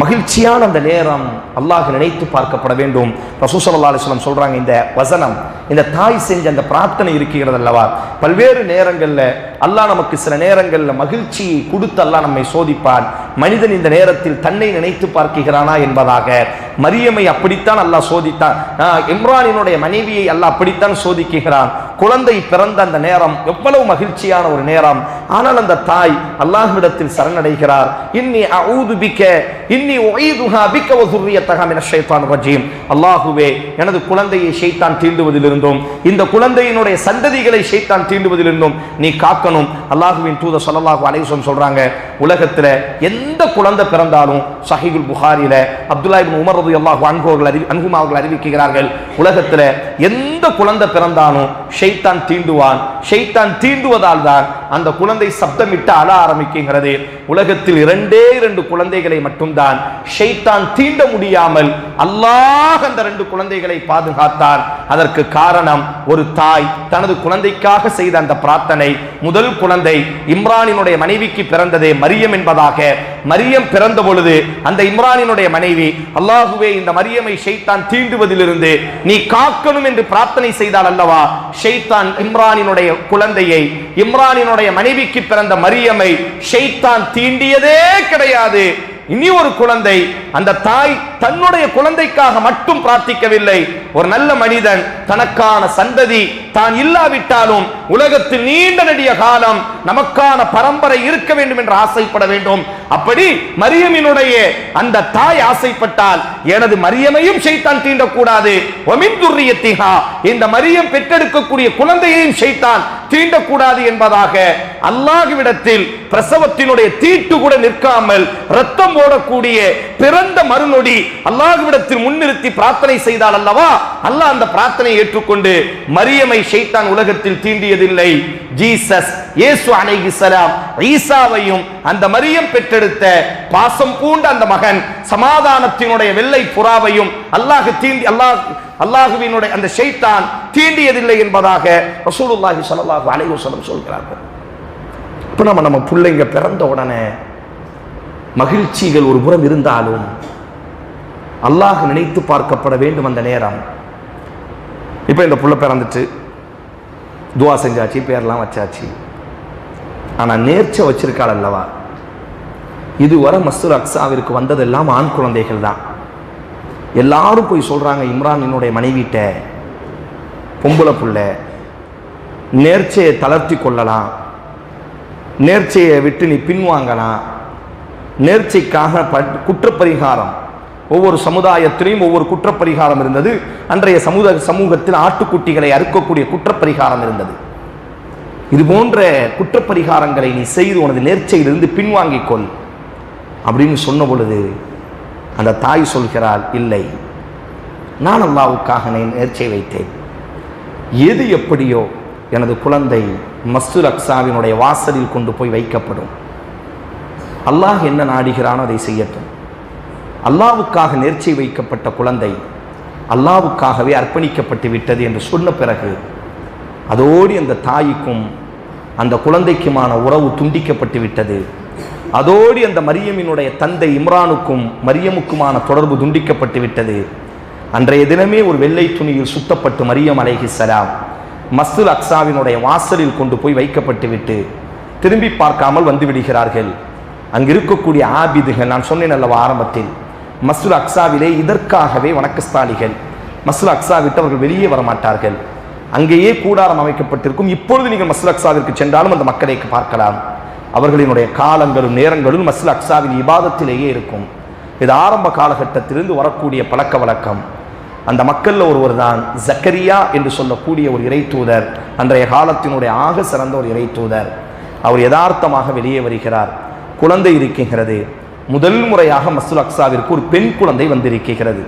மகிழ்ச்சியான அந்த நேரம் அல்லாஹ் நினைத்து பார்க்கப்பட வேண்டும். ரசூல் ஸல்லல்லாஹு அலைஹி வஸல்லம் சொல்றாங்க, இந்த வசனம், இந்த தாய் செஞ்ச அந்த பிரார்த்தனை இருக்கிறது அல்லவா, பல்வேறு நேரங்களில் அல்லாஹ் நமக்கு சில நேரங்களில் மகிழ்ச்சியை கொடுத்து அல்லாஹ் நம்மை சோதிப்பான். மனிதன் இந்த நேரத்தில் தன்னை நினைத்து பார்க்கிறானா என்பதாக மரியமை அப்படித்தான் அல்லாஹ் சோதித்தான். இம்ரானினுடைய மனைவியை அல்லாஹ் அப்படித்தான் சோதிக்கிறான். குழந்தை பிறந்த அந்த நேரம் எவ்வளவு மகிழ்ச்சியான ஒரு நேரம். ஆனால் அந்த தாய் அல்லாஹ்விடத்தில் சரணடைகிறார். இன்னி அஊது பிக இன்னி உஈதுஹா பிக வ ஸுர்ரியத்தஹா மினஷ் ஷைத்தானிர் ரஜீம், அல்லாஹ்வே எனது குழந்தையை ஷைத்தான் தீண்டுவதிலிருந்தும் இந்த குழந்தையினுடைய சந்ததிகளை ஷைத்தான் தீண்டுவதிலிருந்தும் நீ காக்கணும். அல்லாஹ்வின் தூதர் ஸல்லல்லாஹு அலைஹி வஸல்லம் சொல்றாங்க, உலகத்துல எந்த குழந்தை பிறந்தாலும், சஹீஹுல் புகாரில அப்துல்லா இப்னு உமர் ரலியல்லாஹு அன்ஹு அவர்கள் அறிவிக்கிறார்கள், உலகத்துல எந்த குழந்தை பிறந்தாலும் ஷைத்தான் தீண்டுவான். ஷைத்தான் தீண்டுவதால் தான் அந்த குழந்தை சப்தமிட்டு அழ ஆரம்பிக்கிறது. உலகத்தில் 2 குழந்தைகளை மட்டும்தான் ஷைத்தான் தீண்ட முடியாமல் அல்லாஹ் அந்த 2 குழந்தைகளை பாதுகாத்தார். அதற்கு காரணம் ஒரு தாய் தனது குழந்தைக்காக செய்த அந்த பிரார்த்தனை. முதல் குழந்தை இம்ரானினுடைய மனைவிக்கு பிறந்ததே மரியம் என்பதாக. மரியம் பிறந்த பொழுது அந்த இம்ரானினுடைய மனைவி, அல்லாஹுவே இந்த மரியமை ஷைத்தான் தீண்டுவதிலிருந்து நீ காக்கணும் என்று பிரார்த்தனை செய்தால் அல்லவா, ஷைத்தான் இம்ரானினுடைய குழந்தையை, இம்ரானினுடைய மனைவிக்கு பிறந்த மரியமை ஷைத்தான் தீண்டியதே கிடையாது. இனி ஒரு குழந்தை, அந்த தாய் தன்னுடைய குழந்தைக்காக மட்டும் பிரார்த்திக்கவில்லை. ஒரு நல்ல மனிதன் தனக்கான சந்ததி தான் இல்லாவிட்டாலும் உலகத்தில் நீண்ட நெடிய காலம் நமக்கான பரம்பரை இருக்க வேண்டும் என்று ஆசைப்பட வேண்டும். அப்படி மரியமினுடைய அந்த தாய் ஆசைப்பட்டால் எனது மரியமையும் ஷைத்தான் தீண்டக்கூடாது, வமின் துர்ரியத்திஹா, இந்த மரியம் பெற்றெடுக்கக்கூடிய குழந்தையையும் ஷைத்தான் தீண்டக்கூடாது என்பதாக அல்லாஹ்விடத்தில் பிரசவத்தினுடைய தீட்டு கூட நிற்காமல் ரத்தம் ஓடக்கூடிய பிறந்த மறுநொடி அல்லாஹ்விடத்தில் முன்னிறுத்தி பிரார்த்தனை செய்தால் அல்லவா, அல்லாஹ் அந்த பிரார்த்தனையை ஏற்றுக்கொண்டு மரியமை ஷைத்தான் உலகத்தில் தீண்டியதில்லை. ஜீசஸ் இயேசு அலைஹிஸ்ஸலாம் ஈசாவையும் அந்த மரியம் பெற்றெடுத்த பாசம் பூண்ட அந்த மகன் சமாதானத்தினுடைய வெள்ளை புறாவையும் அல்லாஹ்வினுடைய அந்த ஷைத்தான் தீண்டியதில்லை என்பதாக ரசூலுல்லாஹி ஸல்லல்லாஹு அலைஹி வஸல்லம் சொல்கிறார்கள். இப்ப நம்ம பிள்ளைங்க பிறந்த உடனே மகிழ்ச்சிகள் ஒரு புறம் இருந்தாலும் அல்லாஹ் நினைத்து பார்க்கப்பட வேண்டும் அந்த நேரம். இப்ப இந்த புள்ள பிறந்துட்டு துவா செஞ்சாச்சு, பேர்லாம் வச்சாச்சு. ஆனா நேர்ச்சை வச்சிருக்காள் அல்லவா, இதுவரை மஸ்ஜிதுல் அக்ஸாவிற்கு வந்ததெல்லாம் ஆண் குழந்தைகள் தான். எல்லாரும் போய் சொல்றாங்க, இம்ரான் என்னுடைய மனைவிட்ட பொம்பளை புள்ள, நேர்ச்சையை தளர்த்தி கொள்ளலாம், நேர்ச்சையை விட்டு நீ பின்வாங்கலாம், நேர்ச்சைக்காக குற்றப்பரிகாரம், ஒவ்வொரு சமுதாயத்திலையும் ஒவ்வொரு குற்றப்பரிகாரம் இருந்தது. அன்றைய சமூகத்தில் ஆட்டுக்குட்டிகளை அறுக்கக்கூடிய குற்றப்பரிகாரம் இருந்தது. இது போன்ற குற்றப்பரிகாரங்களை நீ செய்து உனது நேர்ச்சையிலிருந்து பின்வாங்கிக் கொள் அப்படின்னு சொன்ன பொழுது அந்த தாய் சொல்கிறாள், இல்லை, நான் அல்லாஹ்வுக்காக நேர்ச்சை வைத்தேன். எது எப்படியோ எனது குழந்தை மஸ்ஜிதுல் அக்ஸாவினுடைய வாசலில் கொண்டு போய் வைக்கப்படும். அல்லாஹ் என்ன நாடுகிறானோ அதை செய்யட்டும். அல்லாஹ்வுக்காக நேர்ச்சை வைக்கப்பட்ட குழந்தை அல்லாஹ்வுக்காகவே அர்ப்பணிக்கப்பட்டு விட்டது என்று சொன்ன பிறகு அதோடு அந்த தாய்க்கும் அந்த குழந்தைக்குமான உறவு துண்டிக்கப்பட்டு விட்டது. அதோடு அந்த மரியமினுடைய தந்தை இம்ரானுக்கும் மரியமுக்குமான தொடர்பு துண்டிக்கப்பட்டு விட்டது. அன்றைய தினமே ஒரு வெள்ளை துணியில் சுத்தப்பட்டு மரியம் அலைஹிஸ்ஸலாம் மஸ்ஜிதுல் அக்ஸாவினுடைய வாசலில் கொண்டு போய் வைக்கப்பட்டு விட்டு திரும்பி பார்க்காமல் வந்து விடுகிறார்கள். அங்கு இருக்கக்கூடிய ஆபிதுகள், நான் சொன்னேன் அல்லவா ஆரம்பத்தில், மஸ்ஜிதுல் அக்ஸாவிலே இதற்காகவே வணக்கஸ்தாலிகள். மஸ்ஜிதுல் அக்ஸா விட்டு அவர்கள் வெளியே வரமாட்டார்கள். அங்கேயே கூடாரம் அமைக்கப்பட்டிருக்கும். இப்பொழுது நீங்கள் மஸ்ஜிதுல் அக்ஸாவிற்கு சென்றாலும் அந்த மக்களை பார்க்கலாம். அவர்களினுடைய காலங்களும் நேரங்களும் மஸ்ஜிதுல் அக்ஸாவின் இபாதத்திலேயே இருக்கும். இது ஆரம்ப காலகட்டத்திலிருந்து வரக்கூடிய பழக்க வழக்கம். அந்த மக்கள்ல ஒருவர் தான் ஜக்கரியா என்று சொல்லக்கூடிய ஒரு இறை தூதர், அன்றைய காலத்தினுடைய ஆக சிறந்த ஒரு இறை தூதர். அவர் யதார்த்தமாக வெளியே வருகிறார். குழந்தை இருக்கின்றது. முதல் முறையாக மஸ்ஜிதுல் அக்ஸாவிற்கு ஒரு பெண் குழந்தை வந்திருக்கிறது.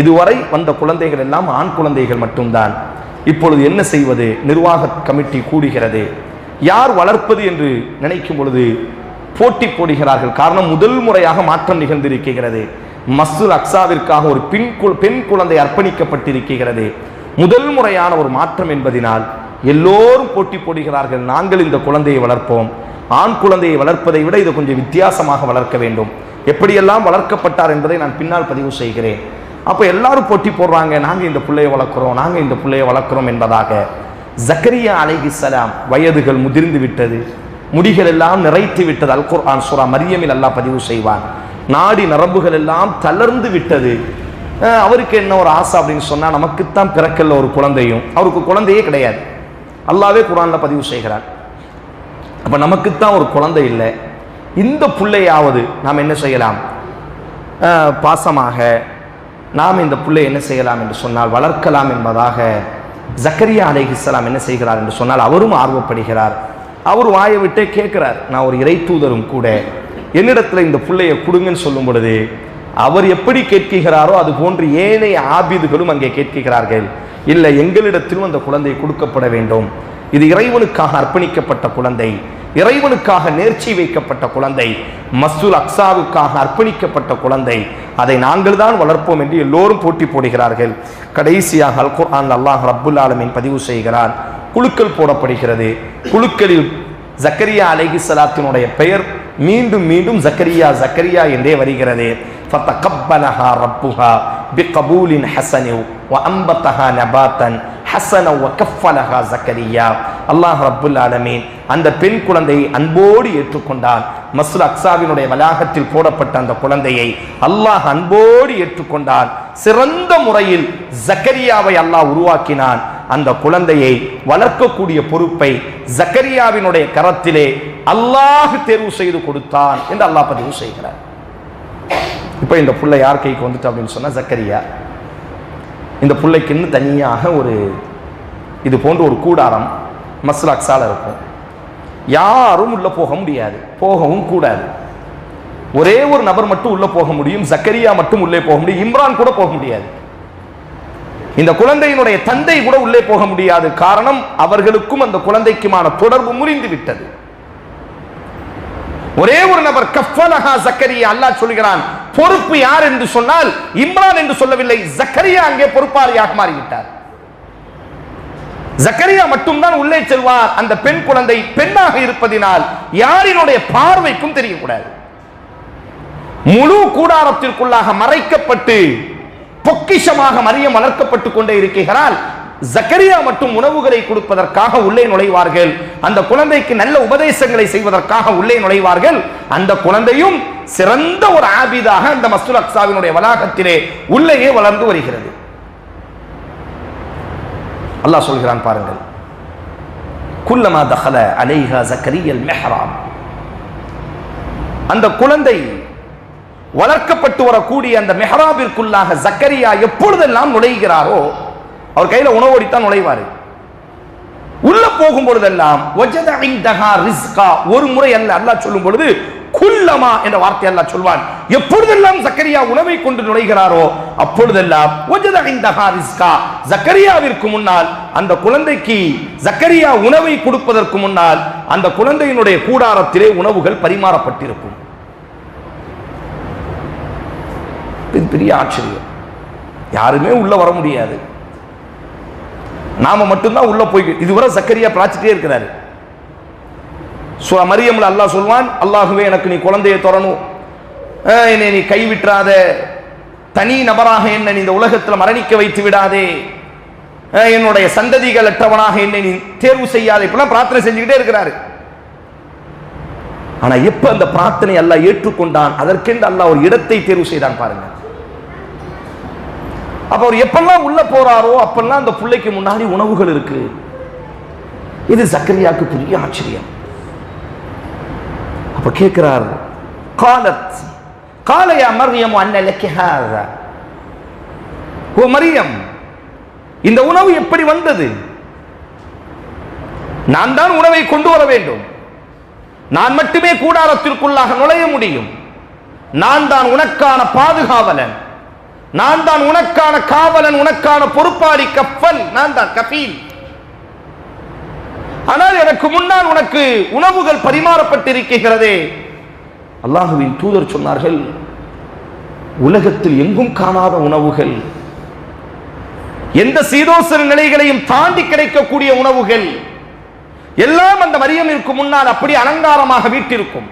இதுவரை வந்த குழந்தைகள் எல்லாம் ஆண் குழந்தைகள் மட்டும்தான். இப்பொழுது என்ன செய்வது? நிர்வாக கமிட்டி கூடுகிறது. யார் வளர்ப்பது என்று நினைக்கும் பொழுது போட்டி போடுகிறார்கள். காரணம், முதல் முறையாக மாற்றம் நிகழ்ந்திருக்கிறது. மஸ்ஜிதுல் அக்ஸாவிற்காக ஒரு பெண் குழந்தை அர்ப்பணிக்கப்பட்டிருக்கிறது. முதல் முறையான ஒரு மாற்றம் என்பதனால் எல்லோரும் போட்டி போடுகிறார்கள். நாங்கள் இந்த குழந்தையை வளர்ப்போம். ஆண் குழந்தையை வளர்ப்பதை விட இது கொஞ்சம் வித்தியாசமாக வளர்க்க வேண்டும். எப்படியெல்லாம் வளர்க்கப்பட்டார் என்பதை நான் பின்னால் பதிவு செய்கிறேன். அப்போ எல்லாரும் போட்டி போடுறாங்க, நாங்கள் இந்த பிள்ளையை வளர்க்குறோம், நாங்கள் இந்த பிள்ளையை வளர்க்குறோம் என்பதாக. ஜக்கரியா அலைஹிஸ்ஸலாம் வயதுகள் முதிர்ந்து விட்டது, முடிகள் எல்லாம் நிறைத்து விட்டது. அல் குர்ஆன் சூரா மரியமில் அல்லாஹ் பதிவு செய்வான். நாடி நரம்புகள் எல்லாம் தளர்ந்து விட்டது. அவருக்கு என்ன ஒரு ஆசை அப்படின்னு சொன்னால், நமக்குத்தான் பிறக்கல்ல ஒரு குழந்தையும், அவருக்கு குழந்தையே கிடையாது. அல்லாவே குர்ஆன்ல பதிவு செய்கிறார். அப்போ நமக்குத்தான் ஒரு குழந்தை இல்லை, இந்த பிள்ளையாவது நாம் என்ன செய்யலாம், பாசமாக நாம் இந்த பிள்ளை என்ன செய்யலாம் என்று சொன்னால் வளர்க்கலாம் என்பதாக ஜக்கரியா அலைஹிஸ்ஸலாம் என்ன செய்கிறார் என்று சொன்னால் அவரும் ஆர்வப்படுகிறார். அவர் வாயை விட்டே கேட்கிறார், நான் ஒரு இறை தூதரும் கூட, என்னிடத்தில் இந்த பிள்ளையை கொடுங்கன்னு சொல்லும் பொழுது அவர் எப்படி கேட்கிறாரோ அது போன்று ஏனைய ஆபிதுகளும் அங்கே கேட்கிறார்கள். இல்லை, எங்களிடத்திலும் அந்த குழந்தை கொடுக்கப்பட வேண்டும். இது இறைவனுக்காக அர்ப்பணிக்கப்பட்ட குழந்தை, இறைவனுக்காக நேர்ச்சி வைக்கப்பட்ட குழந்தை, மஸ்ஜிதுல் அக்ஸாவுக்காக அர்ப்பணிக்கப்பட்ட குழந்தை, அதை நாங்கள் தான் வளர்ப்போம் என்று எல்லோரும் போட்டி போடுகிறார்கள். கடைசியாக அல் குர்ஆன் அல்லாஹ் ரப்புல் ஆலமீன் பதிவு செய்கிறான். குழுக்கள் போடப்படுகிறது. குழுக்களில் ஜக்கரியா அலைஹிஸ்ஸலாத்தினுடைய பெயர் மீண்டும் மீண்டும் ஜக்கரியா ஜக்கரியா என்றே வருகிறது. ஃபதகப்பலஹா ரப்புஹா பிகபூலின் ஹஸனின் வஅம்பதஹா நபாத்தன் ஹஸன வகஃபலஹா ஜக்கரியா. அல்லாஹ் ரப்புல் ஆலமீன் அந்த பெண் குழந்தையை அன்போடு ஏற்றுக்கொண்டான். மஸ்ஜிதுல் அக்ஸாவினுடைய வளாகத்தில் போடப்பட்ட அந்த குழந்தையை அல்லாஹ் அன்போடு ஏற்றுக்கொண்டான். சிறந்த முறையில் ஜக்கரியாவை அல்லாஹ் உருவாக்கினான். அந்த குழந்தையை வளர்க்கக்கூடிய பொறுப்பை ஜக்கரியாவினுடைய கரத்திலே அல்லாஹ் தேர்வு செய்து கொடுத்தான் என்று அல்லாஹ் பதிவு செய்கிறார். இப்ப இந்த புள்ளை யார் கைக்கு வந்துட்டு அப்படின்னு சொன்னா ஜக்கரியா. இந்த புள்ளைக்கு இன்னும் தனியாக ஒரு இது போன்ற ஒரு கூடாரம் மஸ்ஜிதுல் அக்ஸால இருக்கும். யாரும் உள்ள போக முடியாது, போகவும் கூடாது. ஒரே ஒரு நபர் மட்டும் உள்ள போக முடியும், ஜக்கரியா மட்டும் உள்ளே போக முடியும். இம்ரான் கூட போக முடியாது. இந்த குழந்தையினுடைய தந்தை கூட உள்ளே போக முடியாது. காரணம், அவர்களுக்கும் அந்த குழந்தைக்குமான தொடர்பு முறிந்து விட்டது. ஒரே ஒரு நபர் கஃபலஹா ஜக்கரியா. அல்லாஹ் சொல்கிறான், பொறுப்பு யார் என்று சொன்னால் இம்ரான் என்று சொல்லவில்லை, ஜக்கரியா அங்கே பொறுப்பாளியாக மாறிவிட்டார். ஜக்கரியா மட்டும்தான் உள்ளே செல்வார். அந்த பெண் குழந்தை பெண்ணாக இருப்பதினால் யாரினுடைய பார்வைக்கும் தெரியக்கூடாது. முழு கூடாரத்திற்குள்ளாக மறைக்கப்பட்டு பொக்கிஷமாக மரியம் வளர்க்கப்பட்டுக் கொண்டே இருக்கிறாள். ஜக்கரியா மட்டும் உணவுகளை கொடுப்பதற்காக உள்ளே நுழைவார்கள். அந்த குழந்தைக்கு நல்ல உபதேசங்களை செய்வதற்காக உள்ளே நுழைவார்கள். அந்த குழந்தையும் சிறந்த ஒரு ஆபிதாக அந்த மஸ்ஜிதுல் அக்ஸாவினுடைய வளாகத்திலே உள்ளேயே வளர்ந்து வருகிறது. அல்லாஹ் சொல்கிறான் பாருங்கள், குல்லமா தഖல அலைஹா ஜக்கரியல் மிஹ்ராப். அந்த குழந்தை வளர்க்கப்பட்டு வரக்கூடிய அந்த மெஹராபிற்குள்ளாக ஜக்கரியா எப்பொழுதெல்லாம் நுழைகிறாரோ, அவர் கையில உணவோடித்தான் நுழைவாரு. உள்ள போகும் பொழுதெல்லாம் வஜத இன்தஹா ரிஸ்கா, ஒரு முறை அல்ல, அல்லாஹ் சொல்லும் பொழுது குல்லமா என்ற வார்த்தை அல்லாஹ் சொல்வான். எப்பொழுதெல்லாம் ஜக்கரியா உணவை கொண்டு நுழைகிறாரோ அப்பொழுதெல்லாம் வஜத இன்தஹா ரிஸ்கா, ஜக்கரியாவிற்கு முன்னால் அந்த குழந்தைக்கு ஜக்கரியா உணவை கொடுப்பதற்கு முன்னால் அந்த குழந்தையினுடைய கூடாரத்திலே உணவுகள் பரிமாறப்பட்டிருக்கும். பெரிய ஆச்சரியம். யாருமே உள்ள வர முடியாது, நாம மட்டும்தான் உள்ள போய். இதுவரை ஜக்கரியா பிராச்சிட்டே இருக்கிறாரு. மரியம்ல அல்லாஹ் சொல்வான், அல்லாஹுவே எனக்கு நீ குழந்தையை தரணும், என்னை நீ கைவிட்டாத, தனி நபராக என்னை இந்த உலகத்தில் மரணிக்க வைத்து விடாதே, என்னுடைய சந்ததிகள் அற்றவனாக என்னை நீ தேர்வு செய்யாதே, இப்பெல்லாம் பிரார்த்தனை செஞ்சுக்கிட்டே இருக்கிறாரு. ஆனா எப்ப அந்த பிரார்த்தனை அல்லாஹ் ஏற்றுக்கொண்டான், அதற்கென்று அல்லாஹ் ஒரு இடத்தை தேர்வு செய்தான் பாருங்க. அப்ப அவர் எப்பெல்லாம் உள்ள போறாரோ அப்பெல்லாம் அந்த பிள்ளைக்கு முன்னாடி உணவுகள் இருக்கு. இது ஜக்கரியாவுக்கு பெரிய ஆச்சரியம். அப்ப கேட்கிறார், காலத் கால யா மர்யம் அன்ன லக்கி ஹாதா, ஓ மரியம், இந்த உணவு எப்படி வந்தது? நான் தான் உணவை கொண்டு வர வேண்டும், நான் மட்டுமே கூடாரத்திற்குள்ளாக நுழைய முடியும், நான் தான் உனக்கான பாதுகாவலன், நான் தான் உனக்கான காவலன், உனக்கான பொறுப்பாளி, கஃபல், நான் தான் கஃபீல். ஆனால் எனக்கு முன்னால் உனக்கு உணவுகள் பரிமாறப்பட்டிருக்கிறதே. அல்லாஹ்வின் தூதர் சொன்னார்கள், உலகத்தில் எங்கும் காணாத உணவுகள், எந்த சீதோசன நிலைகளையும் தாண்டி கிடைக்கக்கூடிய உணவுகள் எல்லாம் அந்த மரியமிற்கு முன்னால் அப்படி அலங்காரமாக வீட்டிருக்கும்.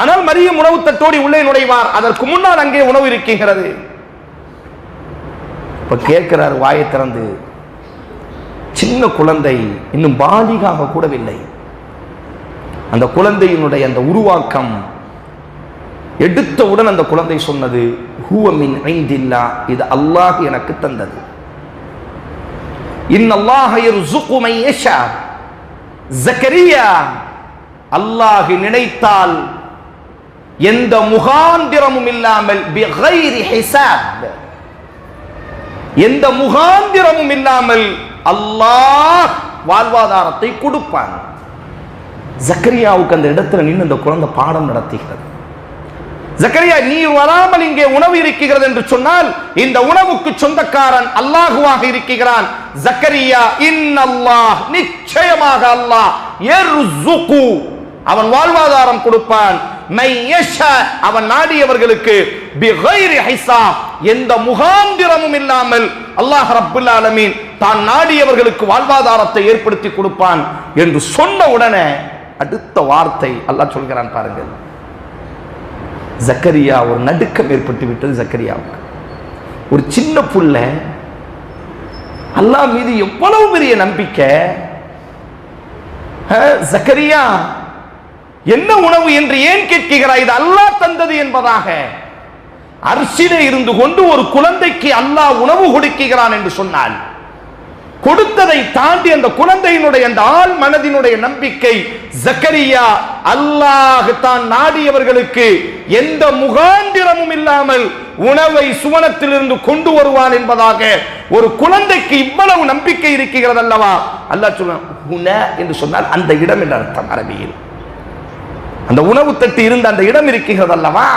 ஆனால் மரியம் உணவு தட்டோடி உள்ளே நுழைவார், அதற்கு முன்னால் அங்கே உணவு இருக்கிறது. இப்ப கேட்கிறார் வாயை திறந்து, சின்ன குழந்தை, இன்னும் பாலிகாக கூடவில்லை. அந்த குழந்தையினுடைய அந்த உருவாக்கம் எடுத்தவுடன் அந்த குழந்தை சொன்னது, ஹுவ மின் இன்தில்லாஹ், இது அல்லாஹ் எனக்கு தந்தது. இன்னல்லாஹ யர்ஸுகு மை யஷா, ஜக்கரியா அல்லாஹ் நினைத்தால் எந்த முகாந்திரமும் இல்லாமல், பிகைரி ஹிசாப், எந்த முகாந்திரமும் இல்லாமல் அல்லாஹ் வாழ்வாதாரத்தை கொடுப்பான். ஜக்கரியாவுக்கு அந்த இடத்துல நின்று அந்த குழந்தை பாடம் நடத்துகிறது. ஜக்கரியா, நீ வராமல் இங்கே உணவு இருக்கிறது என்று சொன்னால் இந்த உணவுக்கு சொந்தக்காரன் அல்லாஹுவாக இருக்கிறான். ஜக்கரியா, இன்னல்லாஹ், நிச்சயமாக அல்லாஹ், யர்ஸுகு, அவன் வாழ்வாதாரம் கொடுப்பான், மை யஷா, அவன் நாடியவர்களுக்கு, பிகைரி ஹிசாப், எந்த முகாந்திரமும் இல்லாமல் அல்லாஹ் ரப்புல் ஆலமீன் தான் நாடியவர்களுக்கு வாழ்வாதாரத்தை ஏற்படுத்தி கொடுப்பான் என்று சொன்ன உடனே அடுத்த வார்த்தை அல்லாஹ் சொல்கிறான் பாருங்கள். ஜக்கரியா, ஒரு நடுக்கம் ஏற்பட்டு விட்டது ஜக்கரியாவுக்கு. ஒரு சின்ன புள்ள, அல்லாஹ் மீது எவ்வளவு பெரிய நம்பிக்கை. ஜக்கரியா, என்ன உணவு என்று ஏன் கேட்கிறாய்? இது அல்லாஹ் தந்தது என்பதாக. அர்ஷிலே இருந்து கொண்டு ஒரு குழந்தைக்கு அல்லாஹ் உணவு கொடுக்கிறான் என்று சொன்னால், கொடுத்ததை தாண்டி அந்த குழந்தையினுடைய அந்த ஆள் மனதினுடைய நம்பிக்கை, ஜக்கரியா அல்லாஹ் தான் நாடியவர்களுக்கு எந்த முகாந்திரமும் இல்லாமல் உணவை சுவனத்திலிருந்து கொண்டு வருவான் என்பதாக ஒரு குழந்தைக்கு இவ்வளவு நம்பிக்கை இருக்கிறது அல்லவா? அல்லாஹ் சொல்றான் என்று சொன்னால் அந்த இடம் என்று அர்த்தம். அரபியில் அந்த உணவு தட்டு இருந்த அந்த இடம் இருக்கிறது அல்லவா?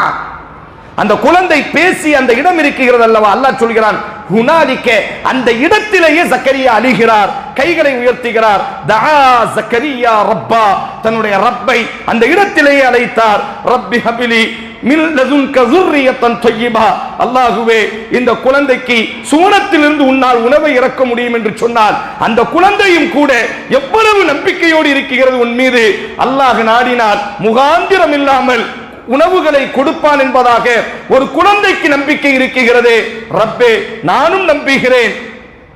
அந்த குழந்தை பேசி அந்த இடம் இருக்கிறது அல்லவா? அல்லாஹ் சொல்கிறான், ஹுனாலிக, அந்த இடத்திலேயே ஜக்கரியா அழுகிறார், கைகளை உயர்த்துகிறார். தஆ ஜக்கரியா ரப்பா, தன்னுடைய ரப்பை அந்த இடத்திலேயே அழைத்தார். ரப்பி ஹபிலி மின் லதுன்க ஸுர்ரியத்தன் தய்யிபா, அல்லாஹ்வே, இந்த குழந்தைக்கு சுவனத்திலிருந்து உன்னால் உணவை இறக்க முடியும் என்று சொன்னால் அந்த குழந்தையும் கூட எவ்வளவு நம்பிக்கையோடு இருக்கிறது உன் மீது. அல்லாஹ் நாடினால் முகாந்திரம் இல்லாமல் உணவுகளை கொடுப்பான் என்பதாக ஒரு குழந்தைக்கு நம்பிக்கை இருக்கிறது. ரப்பே, நானும் நம்புகிறேன்,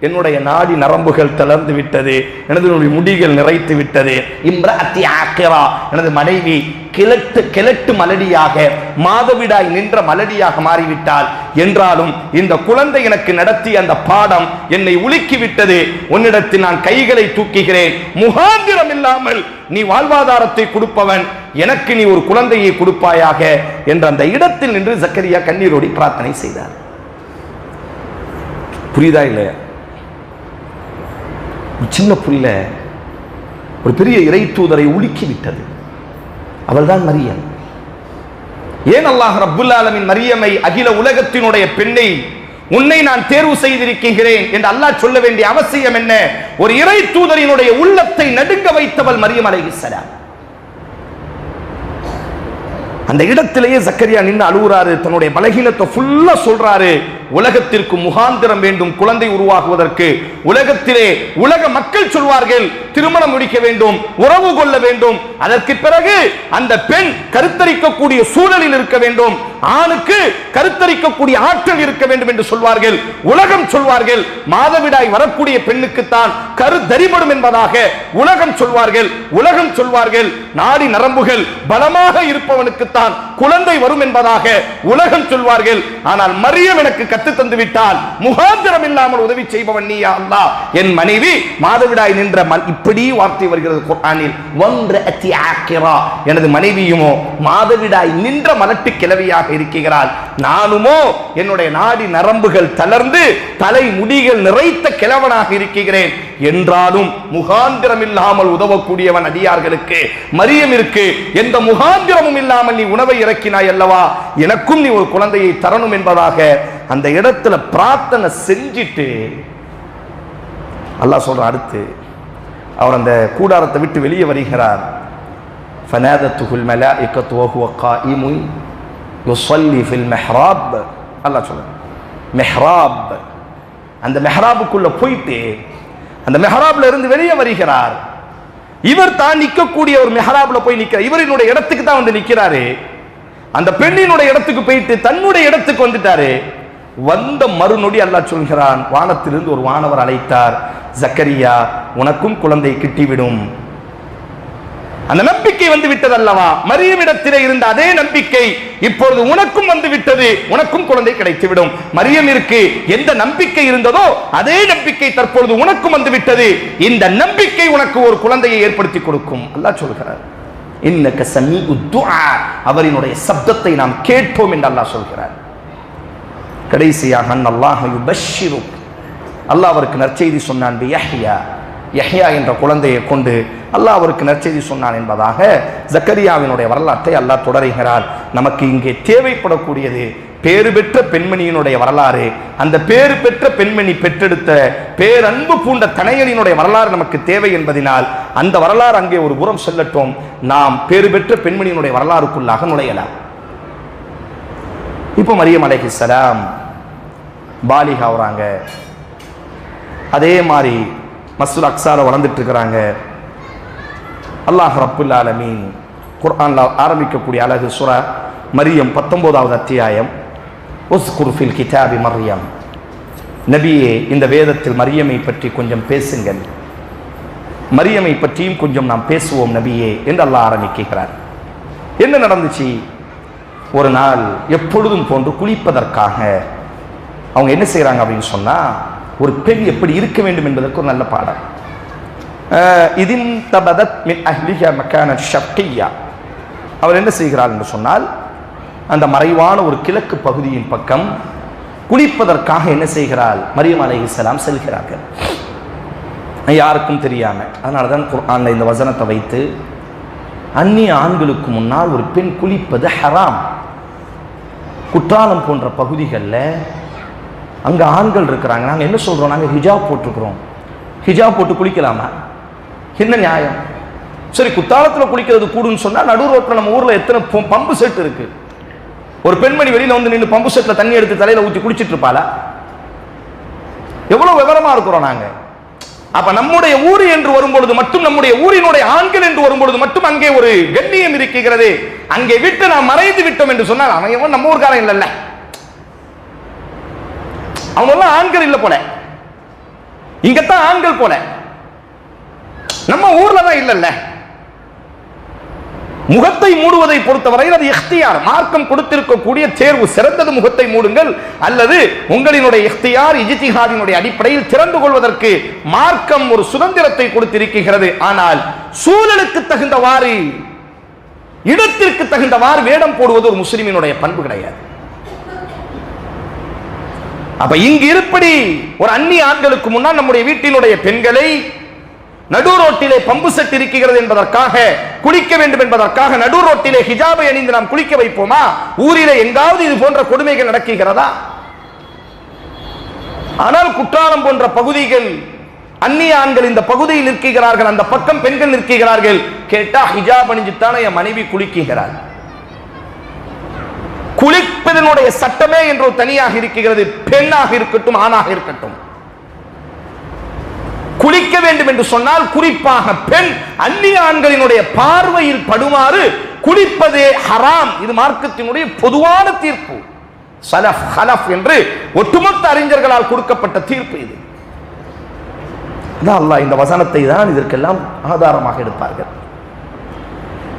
என்னுடைய நாடி நரம்புகள் தளர்ந்து விட்டது, எனது முடிகள் நிறைத்து விட்டது. இம்ரஅத்தி ஆக்கிரா, எனது மனைவி கிழட்டு மலடியாக, மாதவிடாய் நின்ற மலடியாக மாறிவிட்டால் என்றாலும் இந்த குழந்தை எனக்கு நடத்திய அந்த பாடம் என்னை உலுக்கி விட்டது. உன்னிடத்தில் நான் கைகளை தூக்குகிறேன், முகாந்திரம் இல்லாமல் நீ வாழ்வாதாரத்தை கொடுப்பவன், எனக்கு நீ ஒரு குழந்தையை கொடுப்பாயாக என்ற அந்த இடத்தில் நின்று ஜக்கரியா கண்ணீரோடி பிரார்த்தனை செய்தார். புரியுதா இல்லையா? சின்ன புள்ள ஒரு பெரிய இறை தூதரை உலுக்கி விட்டது. அவள்தான் மரியம். ஏன் அல்லாஹ் ரப்புல் ஆலமீன் மரியமை அகில உலகத்தினுடைய பெண்ணை உன்னை நான் தேர்வு செய்திருக்கிறேன் என்று அல்லாஹ் சொல்ல வேண்டிய அவசியம் என்ன? ஒரு இறை தூதரினுடைய உள்ளத்தை நடுங்க வைத்தவள் மரியம் அலைஹிஸ்ஸலாம். அந்த இடத்திலேயே ஜக்கரியா நின்று அழுகுறாரு, தன்னுடைய பலகீனத்தை ஃபுல்லா சொல்றாரு. உலகத்திற்கு முகாந்திரம் வேண்டும் குழந்தை உருவாகுவதற்கு. உலகத்திலே உலக மக்கள் சொல்வார்கள் திருமணம் முடிக்க வேண்டும், உறவு கொள்ள வேண்டும், அதற்கு பிறகு அந்த பெண் கருத்தரிக்கக்கூடிய சூழலில் இருக்க வேண்டும், ஆணுக்கு கருத்தரிக்கக்கூடிய ஆற்றல் இருக்க வேண்டும் என்று சொல்வார்கள். உலகம் சொல்வார்கள் மாதவிடாய் வரக்கூடிய பெண்ணுக்குத்தான் கரு தரிபடும் என்பதாக உலகம் சொல்வார்கள். உலகம் சொல்வார்கள் நாடி நரம்புகள் பலமாக இருப்பவனுக்குத்தான் குழந்தை வரும் என்பதாக உலகம் சொல்வார்கள். ஆனால் மரியம் எனக்கு கத்து தந்து விட்டால் முகாந்திரம் இல்லாமல் உதவி செய்பவன் நீ அல்லாஹ். என் மனைவி மாதவிடாய் நின்ற இப்படி வார்த்தை வருகிறது குர்ஆனில், வம்ரஅத்தி ஆக்கிரா, எனது மனைவியுமோ மாதவிடாய் நின்ற மலட்டு கிழவியாக இருக்கிறாள், நானுமோ என்னுடைய நாடி நரம்புகள் தளர்ந்து தலை முடிகள் நிறைத்த கிழவனாக இருக்கிறேன். என்றாலும் முகாந்திரம் இல்லாமல் உதவக்கூடியவன் அடியார்களுக்கு மரியமிற்கு எந்த முகாந்திரமும் இல்லாமல் நீ உணவை இறக்கினாய் அல்லவா, எனக்கும் நீ ஒரு குழந்தையை தரணும் என்பதாக அந்த இடத்துல பிரார்த்தனை செஞ்சிட்டு அல்லாஹ் சொல்ற. அடுத்து அவர் அந்த கூடாரத்தை விட்டு வெளியே வருகிறார். ஃபனாதத்துல் மலாயிகத்து வஹுவ காயிமுன் யுஸல்லி ஃபில் மிஹ்ராப். அல்லாஹ் சொல்ற மிஹ்ராப், அந்த மிஹ்ராபுக்குள்ள போயிட்டு அந்த மிஹ்ராப்ல இருந்து வெளியே வருகிறார். இவர் தான் நிற்கக்கூடிய ஒரு மிஹ்ராப்ல போய் நிற்கிறார். இவரினுடைய இடத்துக்கு தான் வந்து நிற்கிறாரு. அந்த பெண்ணினுடைய இடத்துக்கு போயிட்டு தன்னுடைய இடத்துக்கு வந்துட்டாரு. வந்த மறுநொடி அல்லாஹ் சொல்கிறான், வானத்திலிருந்து ஒரு வானவர் அழைத்தார், ஜக்கரியா உனக்கும் குழந்தை கிட்டிவிடும். அந்த நம்பிக்கை வந்து விட்டது அல்லவா? மரியமிடத்திலே இருந்த அதே நம்பிக்கை இப்பொழுது உனக்கும் வந்து விட்டது, உனக்கும் குழந்தை கிடைத்துவிடும். மரியமிற்கு எந்த நம்பிக்கை இருந்ததோ அதே நம்பிக்கை தற்பொழுது உனக்கும் வந்து விட்டது. இந்த நம்பிக்கை உனக்கு ஒரு குழந்தையை ஏற்படுத்தி கொடுக்கும். அல்லாஹ் சொல்கிறார், இன்னக சமீஉத் துஆ, அவரினுடைய சப்தத்தை நாம் கேட்போம் என்று அல்லாஹ் சொல்கிறார். கடைசியாக அல்லாஹ் யுபஷ்ஷிருக், அல்லாஹ் அவருக்கு நற்செய்தி சொன்னான். யஹ்யா, யஹ்யா என்ற குழந்தையை கொண்டு அல்லாஹ் அவருக்கு நற்செய்தி சொன்னான் என்பதாக ஜக்கரியாவினுடைய வரலாற்றை அல்லாஹ் தொடருகிறார். நமக்கு இங்கே தேவைப்படக்கூடியது பேறு பெற்ற பெண்மணியினுடைய வரலாறு. அந்த பேறு பெற்ற பெண்மணி பெற்றெடுத்த பேரன்பு பூண்ட தனையனினுடைய வரலாறு நமக்கு தேவை என்பதனால் அந்த வரலாறு அங்கே ஒரு புறம் செல்லட்டும். நாம் பேறு பெற்ற பெண்மணியினுடைய வரலாறுக்குள்ளாக நுழையலாம். இப்போ மரியம் அலைஹிஸ்ஸலாம் பாலிகா ஆகுறாங்க. அதே மாதிரி மஸ்ஜிதுல் அக்ஸால வளர்ந்துட்டு இருக்கிறாங்க. அல்லாஹ் ரப்புல் ஆலமீன் குர்ஆன்ல ஆரம்பிக்கக்கூடிய அழகு சூரா மரியம் 19வது அத்தியாயம், உஸ்குர் ஃபில் கிதாபி மரியம், நபியே இந்த வேதத்தில் மரியமை பற்றி கொஞ்சம் பேசுங்கள், மரியமை பற்றியும் கொஞ்சம் நாம் பேசுவோம் நபியே என்று அல்லாஹ் ஆரம்பிக்கிறார். என்ன நடந்துச்சு? ஒரு நாள் எப்பொழுதும் போன்று குளிப்பதற்காக அவங்க என்ன செய்யறாங்க அப்படின்னு சொன்னா, ஒரு பெண் எப்படி இருக்க வேண்டும் என்பதற்கு ஒரு நல்ல பாடம். இதின் தபதத் மின் அஹ்லிஹா மக்கானன் ஷர்கிய்யா, அவர் என்ன செய்கிறார் என்று சொன்னால், அந்த மறைவான ஒரு கிழக்கு பகுதியின் பக்கம் குளிப்பதற்காக என்ன செய்கிறாள் மரியம் அலைஹிஸ்ஸலாம் செல்கிறார்கள், யாருக்கும் தெரியாம. அதனால தான் குர்ஆன்ல இந்த வசனத்தை வைத்து, அந்நிய ஆண்களுக்கு முன்னால் ஒரு பெண் குளிப்பது ஹராம். குற்றாலம் போன்ற பகுதிகளில் அங்கே ஆண்கள் இருக்கிறாங்க, நாங்கள் என்ன சொல்கிறோம், நாங்கள் ஹிஜாப் போட்டிருக்கிறோம், ஹிஜாப் போட்டு குளிக்கலாமா? என்ன நியாயம்? சரி, குத்தாலத்தில் குளிக்கிறது கூடுன்னு சொன்னால் நடு ரோட்டில் நம்ம ஊரில் எத்தனை பம்பு செட் இருக்கு? ஒரு பெண்மணி வெளியில் வந்து நின்று பம்பு செட்டில் தண்ணி எடுத்து தலையில் ஊற்றி குளிச்சுட்டு இருப்பாளா? எவ்வளோ விவரமாக இருக்கிறோம் நாங்கள். அப்ப நம்முடைய ஊர் என்று வரும்பொழுது மட்டும், நம்முடைய ஊரினுடைய ஆண்கள் என்று வரும்பொழுது மட்டும் அங்கே ஒரு கண்ணியம் இருக்கிறது. அங்கே விட்டு நாம் மறைந்து விட்டோம் என்று சொன்னால் அவன் நம்ம ஊர்காரன் இல்லைல்ல, அவங்க எல்லாம் ஆண்கள் இல்லை போல. இங்கத்தான் ஆண்கள் போல, நம்ம ஊர்ல தான் இல்லல்ல. முகத்தை மூடுவதை பொறுத்தவரையில் அது இக்தியார், மார்க்கம் கொடுத்திருக்கக்கூடிய தேர்வு. சிறந்தது முகத்தை மூடுங்கள், அல்லது உங்களினுடைய இக்தியார் இஜ்திஹாதினுடைய அடிப்படையில் திறந்து கொள்வதற்கு மார்க்கம் ஒரு சுதந்திரத்தை கொடுத்திருக்கிறது. ஆனால் சூழலுக்கு தகுந்தவாறு, இடத்திற்கு தகுந்தவாறு வேடம் போடுவது ஒரு முஸ்லிமினுடைய பண்பு கிடையாது. அப்ப இங்கு இருப்படி ஒரு அந்நிய ஆண்களுக்கு முன்னால் நம்முடைய வீட்டினுடைய பெண்களை நடு ரோட்டிலே பம்பு செட் இருக்கிறது என்பதற்காக, குளிக்க வேண்டும் என்பதற்காக நடு ரோட்டிலே ஹிஜாபை அணிந்து நாம் குளிக்க வைப்போமா? ஊரிலே எங்காவது இது போன்ற கொடுமைகள் நடக்குகிறதா? ஆனால் குற்றாலம் போன்ற பகுதிகள், அந்நிய ஆண்கள் இந்த பகுதியில் நிற்கிறார்கள், அந்த பக்கம் பெண்கள் நிற்கிறார்கள். கேட்டா ஹிஜாப் அணிஞ்சுத்தானே என் மனைவி குளிக்கிறார். குளிப்பதனுடைய சட்டமே என்று தனியாக இருக்கிறது. பெண்ணாக இருக்கட்டும், ஆணாக இருக்கட்டும், குளிக்க வேண்டும் என்று சொன்னால் குறிப்பாக பெண் அந்நிய ஆண்களினுடைய பார்வையில் படுமாறு குளிப்பதே ஹராம். இது மார்க்கத்தினுடைய பொதுவான தீர்ப்பு. சலஃப் ஹலஃப் என்று ஒட்டுமொத்த அறிஞர்களால் கொடுக்கப்பட்ட தீர்ப்பு இது. அல்லாஹ் இந்த வசனத்தை தான் இதற்கெல்லாம் ஆதாரமாக எடுப்பார்கள்.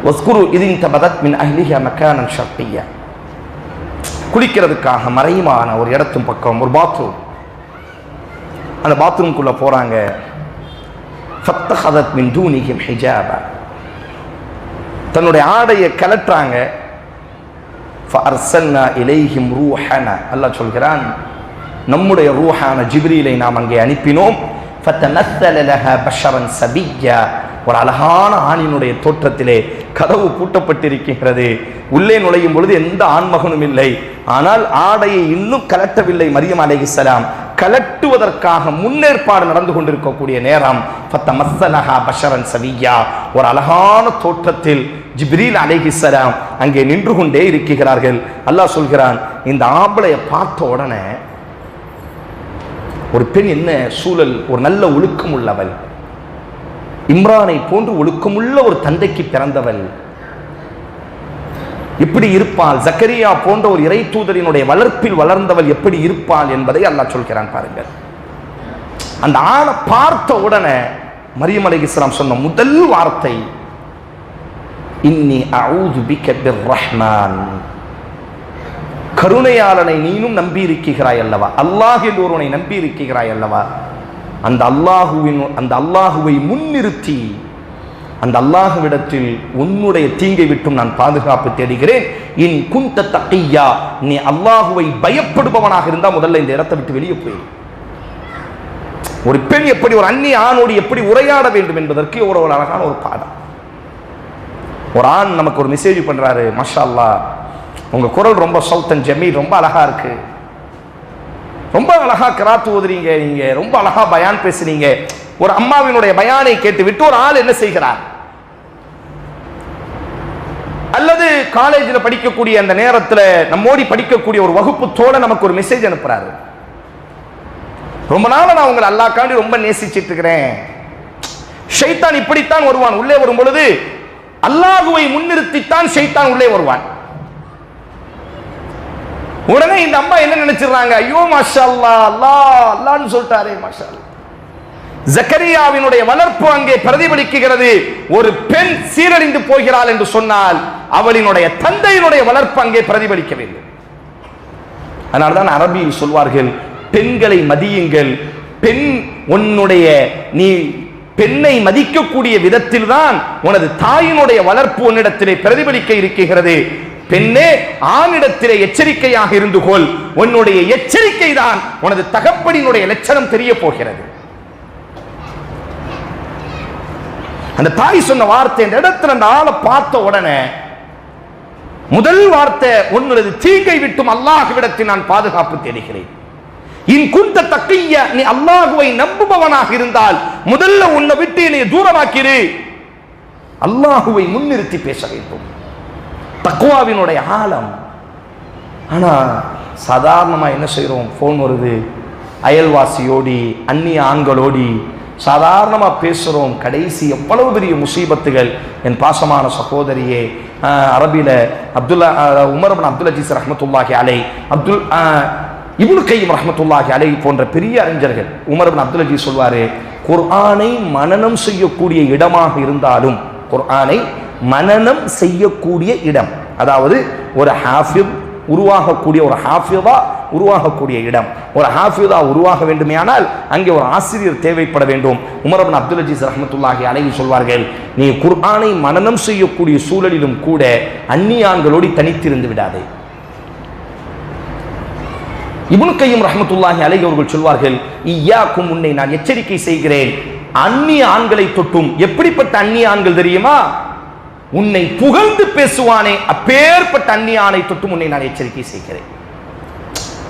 வஸ்குரு இதின் தபதத் மின் அஹ்லிஹா மகானன் ஷர்கிய்யா. குளிக்கிறதுக்காக மறைமான ஒரு இடத்தின் பக்கம் ஒரு பாத்ரூம். அந்த பாத்ரூம்குள்ள போறாங்க. ஃபத்தஹதத் மின் தூனிஹிம் ஹிஜாபா. தன்னுடைய ஆடையை கலட்டுறாங்க. ஃபஅர்சல்னா இலைஹிம் ரூஹனா. அல்லாஹ் சொல்கிறான், நம்முடைய ரூஹான ஜிப்ரீலை நாம் அங்கே அனுப்பினோம். ஃபதமஸ்ஸல லஹா பஷரன் சபிய்யா. ஒரு அழகான ஆணினுடைய தோற்றத்திலே கதவு பூட்டப்பட்டிருக்கிறது. உள்ளே நுழையும் பொழுது எந்த ஆண்மகனும் இல்லை. ஆனால் ஆடையை இன்னும் கலட்டவில்லை மரியம் அலைஹிஸ்ஸலாம். கலட்டுவதற்காக முன்னேற்பாடு நடந்து கொண்டிருக்கக்கூடிய நேரம் ஃபதமஸ்ஸலஹா பஷரன் சவிய்யா, ஒரு அழகான தோற்றத்தில் ஜிப்ரீல் அலைஹிஸ்ஸலாம் அங்கே நின்று கொண்டே இருக்கிறார்கள். அல்லாஹ் சொல்கிறான், இந்த ஆம்பளையை பார்த்த உடனே ஒரு பெண் என்ன சூழல், ஒரு நல்ல ஒழுக்கம் உள்ளவள், இம்ரானை போன்று ஒழுக்கமுள்ள ஒரு தந்தைக்கு பிறந்தவள், எப்படி இருப்பாள், ஜக்கரியா போன்ற ஒரு இறை தூதரினுடைய வளர்ப்பில் வளர்ந்தவள் எப்படி இருப்பாள் என்பதை அல்லாஹ் சொல்கிறான். பாருங்கள், அந்த ஆணை பார்த்த உடனே மரியம் அலைஹிஸ்ஸலாம் சொன்ன முதல் வார்த்தை, இன்னி அஊது பிக பிர்ரஹ்மான். கருணையாளனை நீனும் நம்பி இருக்கிறாய் அல்லவா, அல்லாஹ் என்று ஒருவனை நம்பி இருக்கிறாய் அல்லவா, அந்த அல்லாஹுவை முன்னிறுத்தி அந்த அல்லாஹ்விடத்தில் உன்னுடைய தீங்கை விட்டும் நான் பாதுகாப்பு தேடுகிறேன். இன் குன்த தக்கியா, நீ அல்லாஹுவை பயப்படுபவனாக இருந்தால் முதல்ல இந்த இடத்தை விட்டு வெளியே போய். ஒரு பெண் எப்படி ஒரு அந்நிய ஆணோடு எப்படி உரையாட வேண்டும் என்பதற்கு ஒரு அழகான ஒரு பாடம். ஒரு ஆண் நமக்கு ஒரு மெசேஜ் பண்றாரு, மாஷா அல்லாஹ் உங்க குரல் ரொம்ப சௌத்தன் ஜமீல், ரொம்ப அழகா இருக்கு, ரொம்ப அழகா கிராத்து ஓதுறீங்க, நீங்க ரொம்ப அழகா பயான் பேசுறீங்க. ஒரு அம்மாவினுடைய பயானை கேட்டு விட்டு ஒரு ஆள் என்ன செய்கிறார், அல்லது காலேஜில் படிக்கக்கூடிய அந்த நேரத்தில் நம்மோடி படிக்கக்கூடிய ஒரு வகுப்பு தோழ நமக்கு ஒரு மெசேஜ் அனுப்புறாரு, ரொம்ப நாள நான் உங்களை அல்லாஹ்காண்டி ரொம்ப நேசிச்சிட்டு இருக்கிறேன். ஷைத்தான் இப்படித்தான் வருவான், உள்ளே வரும் பொழுது அல்லாஹுவை முன்னிறுத்தித்தான் ஷைத்தான் உள்ளே வருவான். உடனே இந்த அம்மா என்ன நினைச்சிடறாங்க, ஐயோ மாஷா அல்லாஹ், அல்லாஹ் அல்லாஹ்னு சொல்லிட்டாரே மாஷா அல்லாஹ். ஜக்கரியாவினுடைய வளர்ப்பு அங்கே பிரதிபலிக்கிறது. ஒரு பெண் சீரழிந்து போகிறாள் என்று சொன்னால் அவளினுடைய தந்தையினுடைய வளர்ப்பு அங்கே பிரதிபலிக்க வேண்டும். அதனால்தான் அரபியில் சொல்வார்கள், பெண்களை மதியுங்கள். பெண் உன்னுடைய நீ பெண்ணை மதிக்கக்கூடிய விதத்தில் தான் உனது தாயினுடைய வளர்ப்பு உன்னிடத்திலே பிரதிபலிக்க இருக்கிறது. பெண்ணே, ஆணிடத்திலே எச்சரிக்கையாக இருந்து கொள். உன்னுடைய எச்சரிக்கை தான் உனது தகப்பனினுடைய லட்சணம் தெரிய போகிறது. அந்த தாய் சொன்ன வார்த்தை, இந்த இடத்துல அந்த ஆளை பார்த்த உடனே முதல் வார்த்தை, உன்னது தீங்கை விட்டும் அல்லாஹ்விடத்தில் நான் பாதுகாப்பு தேடுகிறேன். இன் குன்த தக்கிய்யா, நீ அல்லாஹுவை நம்புபவனாக இருந்தால் முதல்ல உன்னை விட்டு என்னை தூரமாக்கிரு. அல்லாஹுவை முன்னிறுத்தி பேச வேண்டும், தக்வாவினுடைய ஆழம். ஆனா சாதாரணமா என்ன செய்யறோம், போன் வருது, அயல்வாசியோடி அந்நிய ஆண்களோடி சாதாரணமா பேசுறோம். கடைசி எவ்வளவு பெரிய முசீபத்துகள். என் பாசமான சகோதரியே, அரபில உமர் இப்னு அப்துல் அஜீஸ் ரஹ்மத்துல்லாஹி அலைஹி இப்னு கையிம் ரஹ்மத்துல்லாஹி அலைஹி போன்ற பெரிய அறிஞர்கள், உமர் இப்னு அப்துல் அஜீஸ் சொல்வாரு, குர்ஆனை மனனம் செய்யக்கூடிய இடமாக இருந்தாலும், குர்ஆனை மனனம் செய்யக்கூடிய இடம், அதாவது ஒரு ஹாஃபிஸ் உருவாகக்கூடிய, ஒரு ஹாஃபிதா உருவாகக்கூடிய இடம், ஒரு ஹாஃபிதா உருவாக வேண்டுமேயானால் அங்கே ஒரு ஆசிரியர் தேவைப்பட வேண்டும். உமர் இப்னு அப்துல் அஜீஸ் ரஹ்மத்துல்லாஹி அலைஹி சொல்வார்கள், நீ குர்ஆனை மனனம் செய்யக்கூடிய சூழலிலும் கூட அந்நியான்களோடு தனித்திருந்து விடாதே. இப்னு கையிம் ரஹ்மத்துல்லாஹி அலைஹி அவர்கள் சொல்வார்கள், இய்யாக்கும், உன்னை நான் எச்சரிக்கை செய்கிறேன், அந்நிய ஆண்களை தொட்டும். எப்படிப்பட்ட அந்நிய ஆண்கள் தெரியுமா? உன்னை புகழ்ந்து பேசுவானே, அப்பேற்பட்ட அந்நிய ஆணை தொட்டும் உன்னை நான் எச்சரிக்கை செய்கிறேன்.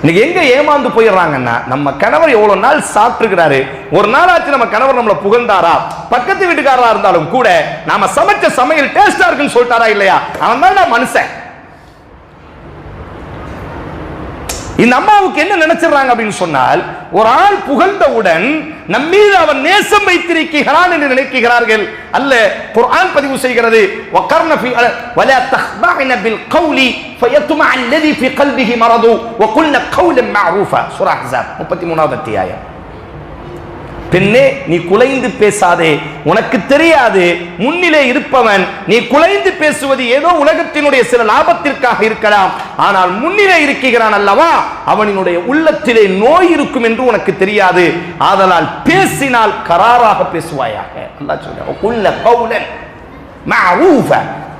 இன்னைக்கு எங்க ஏமாந்து போயிடுறாங்கன்னா, நம்ம கணவர் எவ்வளவு நாள் சாப்பிட்டுருக்கிறாரு, ஒரு நாளாச்சு நம்ம கணவர் நம்மளை புகழ்ந்தாரா, பக்கத்து வீட்டுக்காரரா இருந்தாலும் கூட நாம சமைச்ச சமையல் டேஸ்டா இருக்குன்னு சொல்லிட்டாரா இல்லையா, அவன் தான் மனுஷன். இந்த அம்மாவுக்கு என்ன நினைச்சிடறாங்க அப்படின்னு சொன்னால், ஒரு ஆள் புகழ்ந்தவுடன் நம்மீது அவன் நேசம் வைத்திருக்கிறான் என்று நினைக்கிறார்கள். அல்ல, குர்ஆன் பதிவு செய்கிறது, வகர்ன ஃபீ வலா தஹ்பஅன பில் கௌலி ஃபயத்மஅ அல்லதி ஃபீ கல்பிஹி மரது வகுல்ன கௌலன் மஅரூஃபா. சூரா அஹ்ஸாப் 33வது அத்தியாயம். பெண்ணே, நீ குலைந்து பேசாதே, உனக்கு தெரியாது முன்னிலே இருப்பவன் நீ குலைந்து பேசுவது ஏதோ உலகத்தினுடைய சில லாபத்திற்காக இருக்கலாம், ஆனால் முன்னிலே இருக்கிறான் அல்லவா, அவனுடைய உள்ளத்திலே நோய் இருக்கும் என்று உனக்கு தெரியாது. ஆதலால் பேசினால் கராராக பேசுவாயாக. அல்லாஹ் சொல்றான்,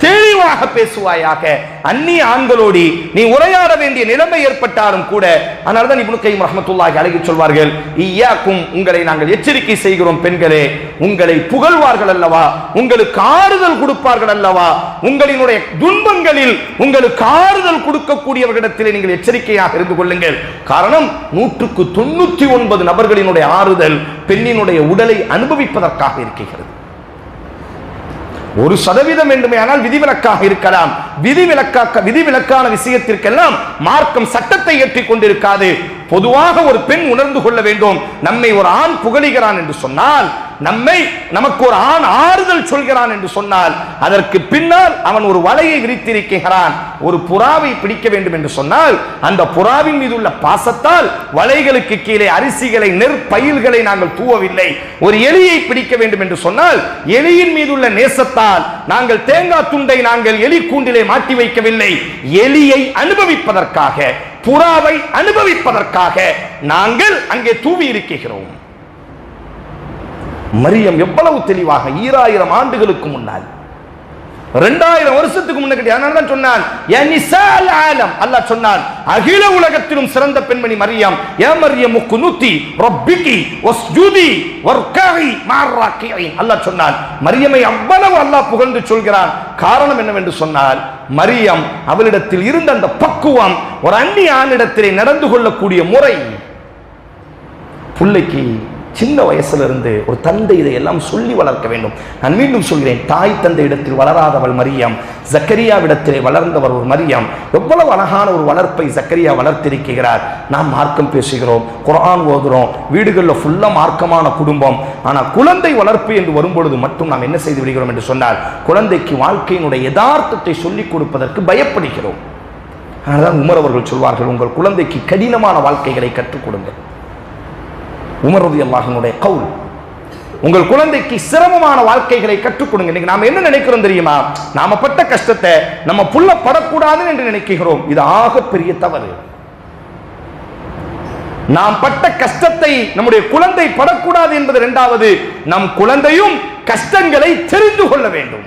தெளிவாக பேசுவாயாக. அந்நிய ஆண்களோடு நீ உரையாட வேண்டிய நிலைமை ஏற்பட்டாலும் கூட. அதனால்தான் இப்னு கையிம் ரஹ்மத்துல்லாஹி அலைஹி சொல்வார்கள், இய்யாக்கும், உங்களை நாங்கள் எச்சரிக்கை செய்கிறோம் பெண்களே, உங்களை புகழ்வார்கள் அல்லவா, உங்களுக்கு ஆறுதல் கொடுப்பார்கள் அல்லவா, உங்களினுடைய துன்பங்களில் உங்களுக்கு ஆறுதல் கொடுக்கக்கூடியவர்களிடத்தில் நீங்கள் எச்சரிக்கையாக இருந்து கொள்ளுங்கள். காரணம், 199 நபர்களினுடைய ஆறுதல் பெண்ணினுடைய உடலை அனுபவிப்பதற்காக இருக்கிறது. 1% வேண்டுமேயானால் விதிவிலக்காக இருக்கலாம். விதிவிலக்கான விஷயத்திற்கெல்லாம் மார்க்கம் சட்டத்தை ஏற்றிக் கொண்டிருக்காது. பொதுவாக ஒரு பெண் உணர்ந்து கொள்ள வேண்டும், நம்மை ஒரு ஆண் புகழுகிறான் என்று சொன்னால், நமக்கு ஒரு ஆண் ஆறுதல் சொல்கிறான் என்று சொன்னால், அதற்கு பின்னால் அவன் ஒரு வலையை விரித்திருக்கிறான். ஒரு புறாவை பிடிக்க வேண்டும் என்று சொன்னால், அந்த புறாவின் மீது உள்ள பாசத்தால் வலைகளுக்கு கீழே அரிசிகளை, நெற்பயில்களை நாங்கள் தூவவில்லை. ஒரு எலியை பிடிக்க வேண்டும் என்று சொன்னால், எலியின் மீது உள்ள நேசத்தால் நாங்கள் தேங்காய் துண்டை நாங்கள் எலி கூண்டிலே மாட்டி வைக்கவில்லை. எலியை அனுபவிப்பதற்காக, புறாவை அனுபவிப்பதற்காக நாங்கள் அங்கே தூவி இருக்கிறோம். மரியம் எவ்வளவு தெளிவாக 2000 ஆண்டுகளுக்கு முன்னால், 2000 வருஷத்துக்கு முன்னாடி, அதனால தான் சொன்னான், யா நிசால் ஆலம், அல்லாஹ் சொன்னான், அகில உலகத்திலும் சிறந்த பெண்மணி மரியம். யா மரியம் குனுதி ரப்பிகி வஸ்ஜுதி வர்கஇ மஅர்ராகியின். அல்லாஹ் சொன்னான், மரியமை அவ்வளவு அல்லாஹ் புகழ்ந்து சொல்கிறான். காரணம் என்னவென்று சொன்னால், மரியம் அவளிடத்தில் இருந்த அந்த பக்குவம், ஒரு அந்நிய ஆணிடத்திலே நடந்து கொள்ளக்கூடிய முறை. பிள்ளைக்கு சின்ன வயசுல இருந்து ஒரு தந்தை இதையெல்லாம் சொல்லி வளர்க்க வேண்டும். நான் மீண்டும் சொல்கிறேன், தாய் தந்தை இடத்தில் வளராதவள் மரியம், ஜக்கரியாவிடத்திலே வளர்ந்தவர் ஒரு மரியம். எவ்வளவு அழகான ஒரு வளர்ப்பை ஜக்கரியா வளர்த்திருக்கிறார். நாம் மார்க்கம் பேசுகிறோம், குர்ஆன் ஓதுறோம், வீடுகளில் ஃபுல்லா மார்க்கமான குடும்பம். ஆனால் குழந்தை வளர்ப்பு என்று வரும்பொழுது மட்டும் நாம் என்ன செய்து விடுகிறோம் என்று சொன்னால், குழந்தைக்கு வாழ்க்கையினுடைய யதார்த்தத்தை சொல்லிக் கொடுப்பதற்கு பயப்படுகிறோம். அதனால்தான் உமர் அவர்கள் சொல்வார்கள், உங்கள் குழந்தைக்கு கடினமான வாழ்க்கைகளை கற்றுக் கொடுங்கள். உமர் ரலியல்லாஹு அன்ஹுடைய கவுல், உங்கள் குழந்தைக்கு சிரமமான வாழ்க்கைகளை கற்றுக் கொடுங்க. இன்னைக்கு நாம என்ன நினைக்கிறோம் தெரியுமா? நாம பட்ட கஷ்டத்தை நம்ம புள்ள படக்கூடாது என்று நினைக்கிறோம். இது ஆகப்பெரிய தவறு. நாம் பட்ட கஷ்டத்தை நம்முடைய குழந்தை படக்கூடாது என்பது இரண்டாவது. நம் குழந்தையும் கஷ்டங்களை தெரிந்து கொள்ள வேண்டும்.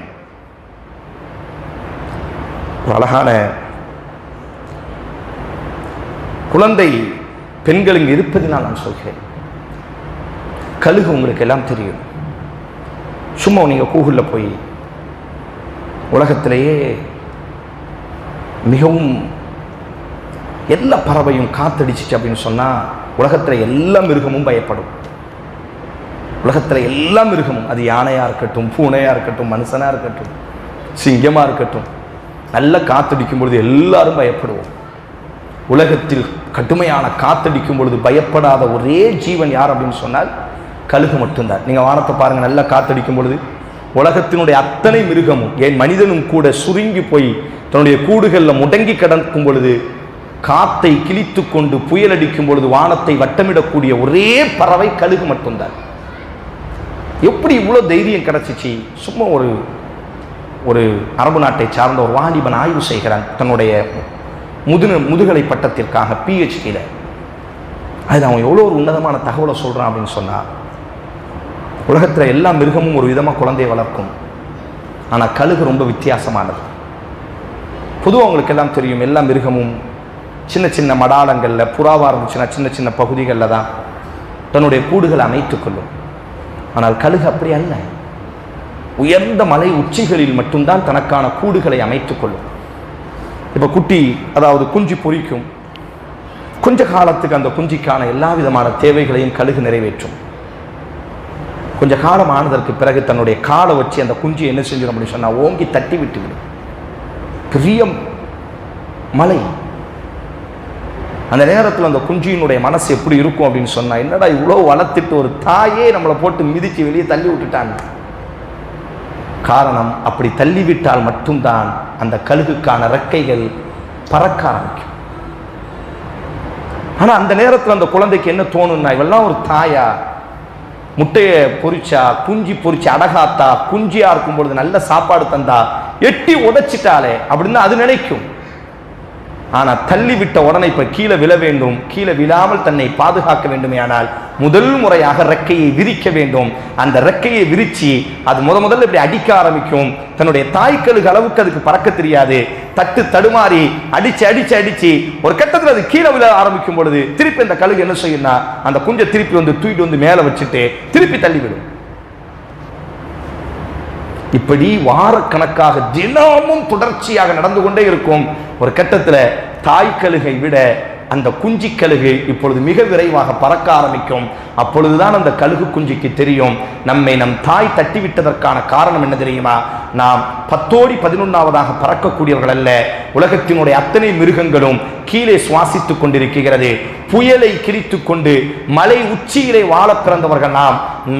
அழகான குழந்தை பெண்கள் இங்கு இருப்பதினால் நான் சொல்கிறேன். கழுகு உங்களுக்கு எல்லாம் தெரியும். சும்மா நீங்கள் கூகுளில் போய் உலகத்திலேயே மிகவும் எல்லா பறவையும் காத்தடிச்சிச்சு அப்படின்னு சொன்னால், உலகத்தில் எல்லா மிருகமும் பயப்படும். உலகத்தில் எல்லா மிருகமும், அது யானையாக இருக்கட்டும், பூனையாக இருக்கட்டும், மனுஷனாக இருக்கட்டும், சிங்கமாக இருக்கட்டும், நல்ல காத்தடிக்கும் பொழுது எல்லாரும் பயப்படுவோம். உலகத்தில் கடுமையான காத்தடிக்கும் பொழுது பயப்படாத ஒரே ஜீவன் யார் அப்படின்னு சொன்னால் கழுகு மட்டும்தான். நீங்கள் வானத்தை பாருங்கள், நல்லா காத்தடிக்கும் பொழுது உலகத்தினுடைய அத்தனை மிருகமும், ஏன் மனிதனும் கூட சுருங்கி போய் தன்னுடைய கூடுகளில் முடங்கி கிடக்கும் பொழுது காத்தை கிழித்து கொண்டு புயல் அடிக்கும் பொழுது வானத்தை வட்டமிடக்கூடிய ஒரே பறவை கழுகு மட்டும்தான். எப்படி இவ்வளோ தைரியம் கிடைச்சிச்சு? சும்மா ஒரு அரபு நாட்டை சார்ந்த ஒரு வாலிபன் ஆய்வு செய்கிறான் தன்னுடைய முதுகலை பட்டத்திற்காக PhD-ல. அது அவன் எவ்வளோ ஒரு உன்னதமான தகவலை சொல்கிறான் அப்படின்னு சொன்னால், உலகத்தில் எல்லா மிருகமும் ஒரு விதமாக குழந்தையை வளர்க்கும், ஆனால் கழுகு ரொம்ப வித்தியாசமானது. பொதுவாக அவங்களுக்கு எல்லாம் தெரியும், எல்லா மிருகமும் சின்ன சின்ன மடாலங்களில், புறாவாக இருந்துச்சுன்னா சின்ன சின்ன பகுதிகளில் தான் தன்னுடைய கூடுகளை அமைத்துக் கொள்ளும். ஆனால் கழுகு அப்படி அல்ல, உயர்ந்த மலை உச்சிகளில் மட்டும்தான் தனக்கான கூடுகளை அமைத்துக் கொள்ளும். இப்போ குட்டி, அதாவது குஞ்சு பொரிக்கும், கொஞ்ச காலத்துக்கு அந்த குஞ்சிக்கான எல்லா விதமான தேவைகளையும் கழுகு நிறைவேற்றும். கொஞ்ச காலம் ஆனதற்கு பிறகு தன்னுடைய காலை வச்சு அந்த குஞ்சு என்ன செஞ்சிடும் அப்படின்னு சொன்னால் ஓங்கி தட்டி விட்டுவிடும். பெரிய மலை. அந்த நேரத்தில் அந்த குஞ்சியினுடைய மனசு எப்படி இருக்கும் அப்படின்னு சொன்னால், என்னடா இவ்வளோ வளர்த்துட்டு ஒரு தாயே நம்மளை போட்டு மிதிச்சு வெளியே தள்ளி விட்டுட்டாங்க. காரணம், அப்படி தள்ளிவிட்டால் மட்டும்தான் அந்த கழுகுக்கான ரெக்கைகள் பறக்க ஆரம்பிக்கும். ஆனால் அந்த நேரத்தில் அந்த குழந்தைக்கு என்ன தோணும்னா, இவெல்லாம் ஒரு தாயா, முட்டையை பொரிச்சா, குஞ்சு பொரிச்சு அடகாத்தா, குஞ்சியா இருக்கும் பொழுது நல்ல சாப்பாடு தந்தா, எட்டி உடைச்சிட்டாலே அப்படின்னு அது நினைக்கும். ஆனால் தள்ளி விட்ட உடனே இப்போ கீழே விழ வேண்டும், கீழே விழாமல் தன்னை பாதுகாக்க வேண்டுமே. ஆனால் முதல் முறையாக ரெக்கையை விரிக்க வேண்டும். அந்த ரெக்கையை விரிச்சு அது முதல்ல இப்படி அடிக்க ஆரம்பிக்கும். தன்னுடைய தாய்க்கழுகு அளவுக்கு அதுக்கு பறக்க தெரியாது. தட்டு தடுமாறி அடிச்சு அடிச்சு அடிச்சு ஒரு கட்டத்தில் அது கீழே விழ ஆரம்பிக்கும் பொழுது திருப்பி அந்த கழுகு என்ன செய்யும்னா, அந்த குஞ்சை திருப்பி தூக்கிட்டு வந்து மேலே வச்சுட்டு திருப்பி தள்ளிவிடும். இப்படி வாரக்கணக்காக தினமும் தொடர்ச்சியாக நடந்து கொண்டே இருக்கும். ஒரு கட்டத்தில் தாய்க்கழுகை விட அந்த குஞ்சி கழுகு இப்பொழுது மிக விரைவாக பறக்க ஆரம்பிக்கும். அப்பொழுதுதான் அந்த கழுகு குஞ்சிக்கு தெரியும், நம்மை நம் தாய் தட்டிவிட்டதற்கான காரணம் என்ன தெரியுமா? நாம் 10 11ஆவதாக பறக்கக்கூடியவர்கள் அல்ல. உலகத்தினுடைய அத்தனை மிருகங்களும் கீழே சுவாசித்துக் கொண்டிருக்கிறது. புயலை கிழித்து கொண்டு மலை உச்சியிலே வாழ பிறந்தவர்கள்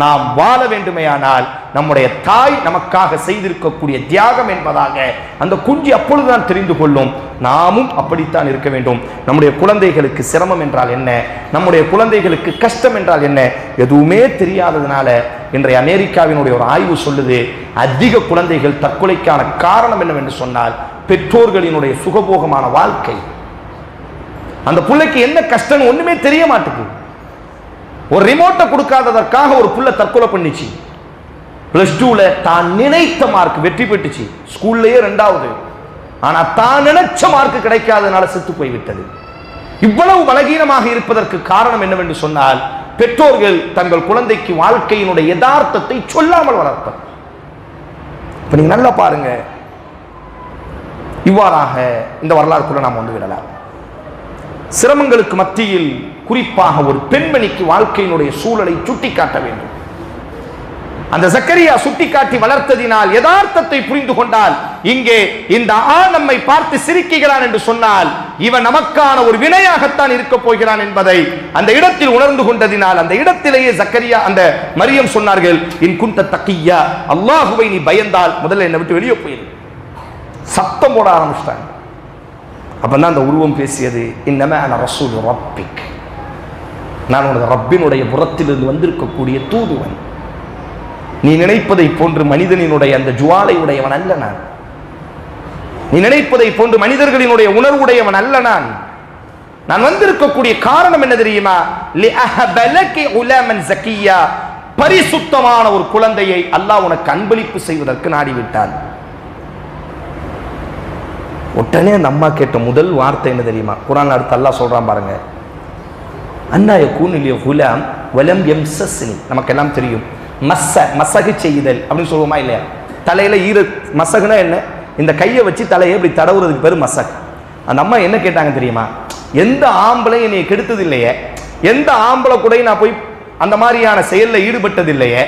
நாம் வாழ வேண்டுமேயானால் நம்முடைய தாய் நமக்காக செய்திருக்கக்கூடிய தியாகம் என்பதாக அந்த குஞ்சு அப்பொழுதுதான் தெரிந்து கொள்ளும். நாமும் அப்படித்தான் இருக்க வேண்டும். நம்முடைய குழந்தைகளுக்கு சிரமம் என்றால் என்ன, நம்முடைய குழந்தைகளுக்கு கஷ்டம் என்றால் என்ன, எதுவுமே தெரியாததுனால இன்றைய அமெரிக்காவினுடைய ஒரு ஆய்வு சொல்லுது, அதிக குழந்தைகள் தற்கொலைக்கான காரணம் என்னவென்று சொன்னால் பெற்றோர்களினுடைய சுகபோகமான வாழ்க்கை. அந்த பிள்ளைக்கு என்ன கஷ்டம் ஒண்ணுமே தெரிய மாட்டேங்குது. ஒரு ரிமோட்டை கொடுக்காததற்காக ஒரு புள்ள தற்கொலை பண்ணிச்சு. +2ல தான் நினைத்த மார்க் வெற்றி பெற்றுச்சு, ஸ்கூல்லையே 2வது. ஆனா தான் நினைச்ச மார்க் கிடைக்காதனால செத்து போய்விட்டது. இவ்வளவு பலகீனமாக இருப்பதற்கு காரணம் என்னவென்று சொன்னால் பெற்றோர்கள் தங்கள் குழந்தைக்கு வாழ்க்கையினுடைய யதார்த்தத்தை சொல்லாமல் வளர்ப்பது. இப்ப நீங்க நல்லா பாருங்க, இவ்வாறாக இந்த வரலாறுக்குள்ள நாம் வந்து விடலாம். சிரமங்களுக்கு மத்தியில் குறிப்பாக ஒரு பெண்மணிக்கு வாழ்க்கையினுடைய சூழலை சுட்டிக்காட்ட வேண்டும். அந்த சக்கரியா சுட்டிக்காட்டி வளர்த்ததினால் யதார்த்தத்தை புரிந்து கொண்டால், இங்கே இந்த ஆண் நம்மை பார்த்து சிரிக்கிறான் என்று சொன்னால் இவன் நமக்கான ஒரு வினையாகத்தான் இருக்க போகிறான் என்பதை அந்த இடத்தில் உணர்ந்து கொண்டதினால் அந்த இடத்திலேயே சக்கரியா அந்த மரியம் சொன்னார்கள், இன் குந்த தக்கியா, அல்லாஹுவை நீ பயந்தால் முதல்ல என்னை விட்டு வெளியே போயிரு. சத்தம் போட ஆரம்பிச்சிட்டாங்க. அப்பதான் அந்த உருவம் பேசியது, இன்னமே அன ரசூல் ரப்பிக், நான் உனது ரப்பினுடைய புறத்திலிருந்து வந்திருக்கக்கூடிய தூதுவன். நீ நினைப்பதை போன்று மனிதனினுடைய அந்த ஜுவாலை உடையவன் அல்ல நான். நீ நினைப்பதை போன்று மனிதர்களினுடைய உணர்வுடையவன் அல்ல நான். நான் வந்திருக்கக்கூடிய காரணம் என்ன தெரியுமா? லிஅஹபலகி உலமன் ஸகியா, பரிசுத்தமான ஒரு குழந்தையை அல்லாஹ் உனக்கு அன்பளிப்பு செய்வதற்கு நாடிவிட்டான். உடனே அந்த அம்மா கேட்ட முதல் வார்த்தை என்ன தெரியுமா? குர்ஆன் அடுத்து அல்லாஹ் சொல்றான் பாருங்க, அன்னா யகூனு லி குலாம் வலம் யம்சஸ்னி. நமக்கெல்லாம் தெரியும் மசகு செய்தல் அப்படின்னு சொல்லுவோமா இல்லையா? தலையில மசகுனா என்ன? இந்த கையை வச்சு தலையை இப்படி தடவுறதுக்கு பேரு மசக். அந்த அம்மா என்ன கேட்டாங்க தெரியுமா? எந்த ஆம்பளை என்னை கெடுத்தது இல்லையே, எந்த ஆம்பளை கூட நான் போய் அந்த மாதிரியான செயலில் ஈடுபட்டது இல்லையே,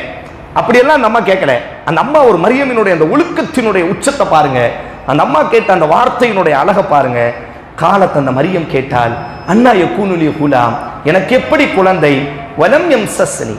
அப்படியெல்லாம் அந்த அம்மா கேட்கல. அந்த அம்மா ஒரு மரியமினுடைய அந்த ஒழுக்கத்தினுடைய உச்சத்தை பாருங்க. அந்த அம்மா கேட்ட அந்த வார்த்தையினுடைய அழகை பாருங்க. காலத்தை அந்த மரியம் கேட்டால், அன்னா யகூனு லி குலாம், எனக்கு எப்படி குழந்தை, வலம் யம்சஸ்னி,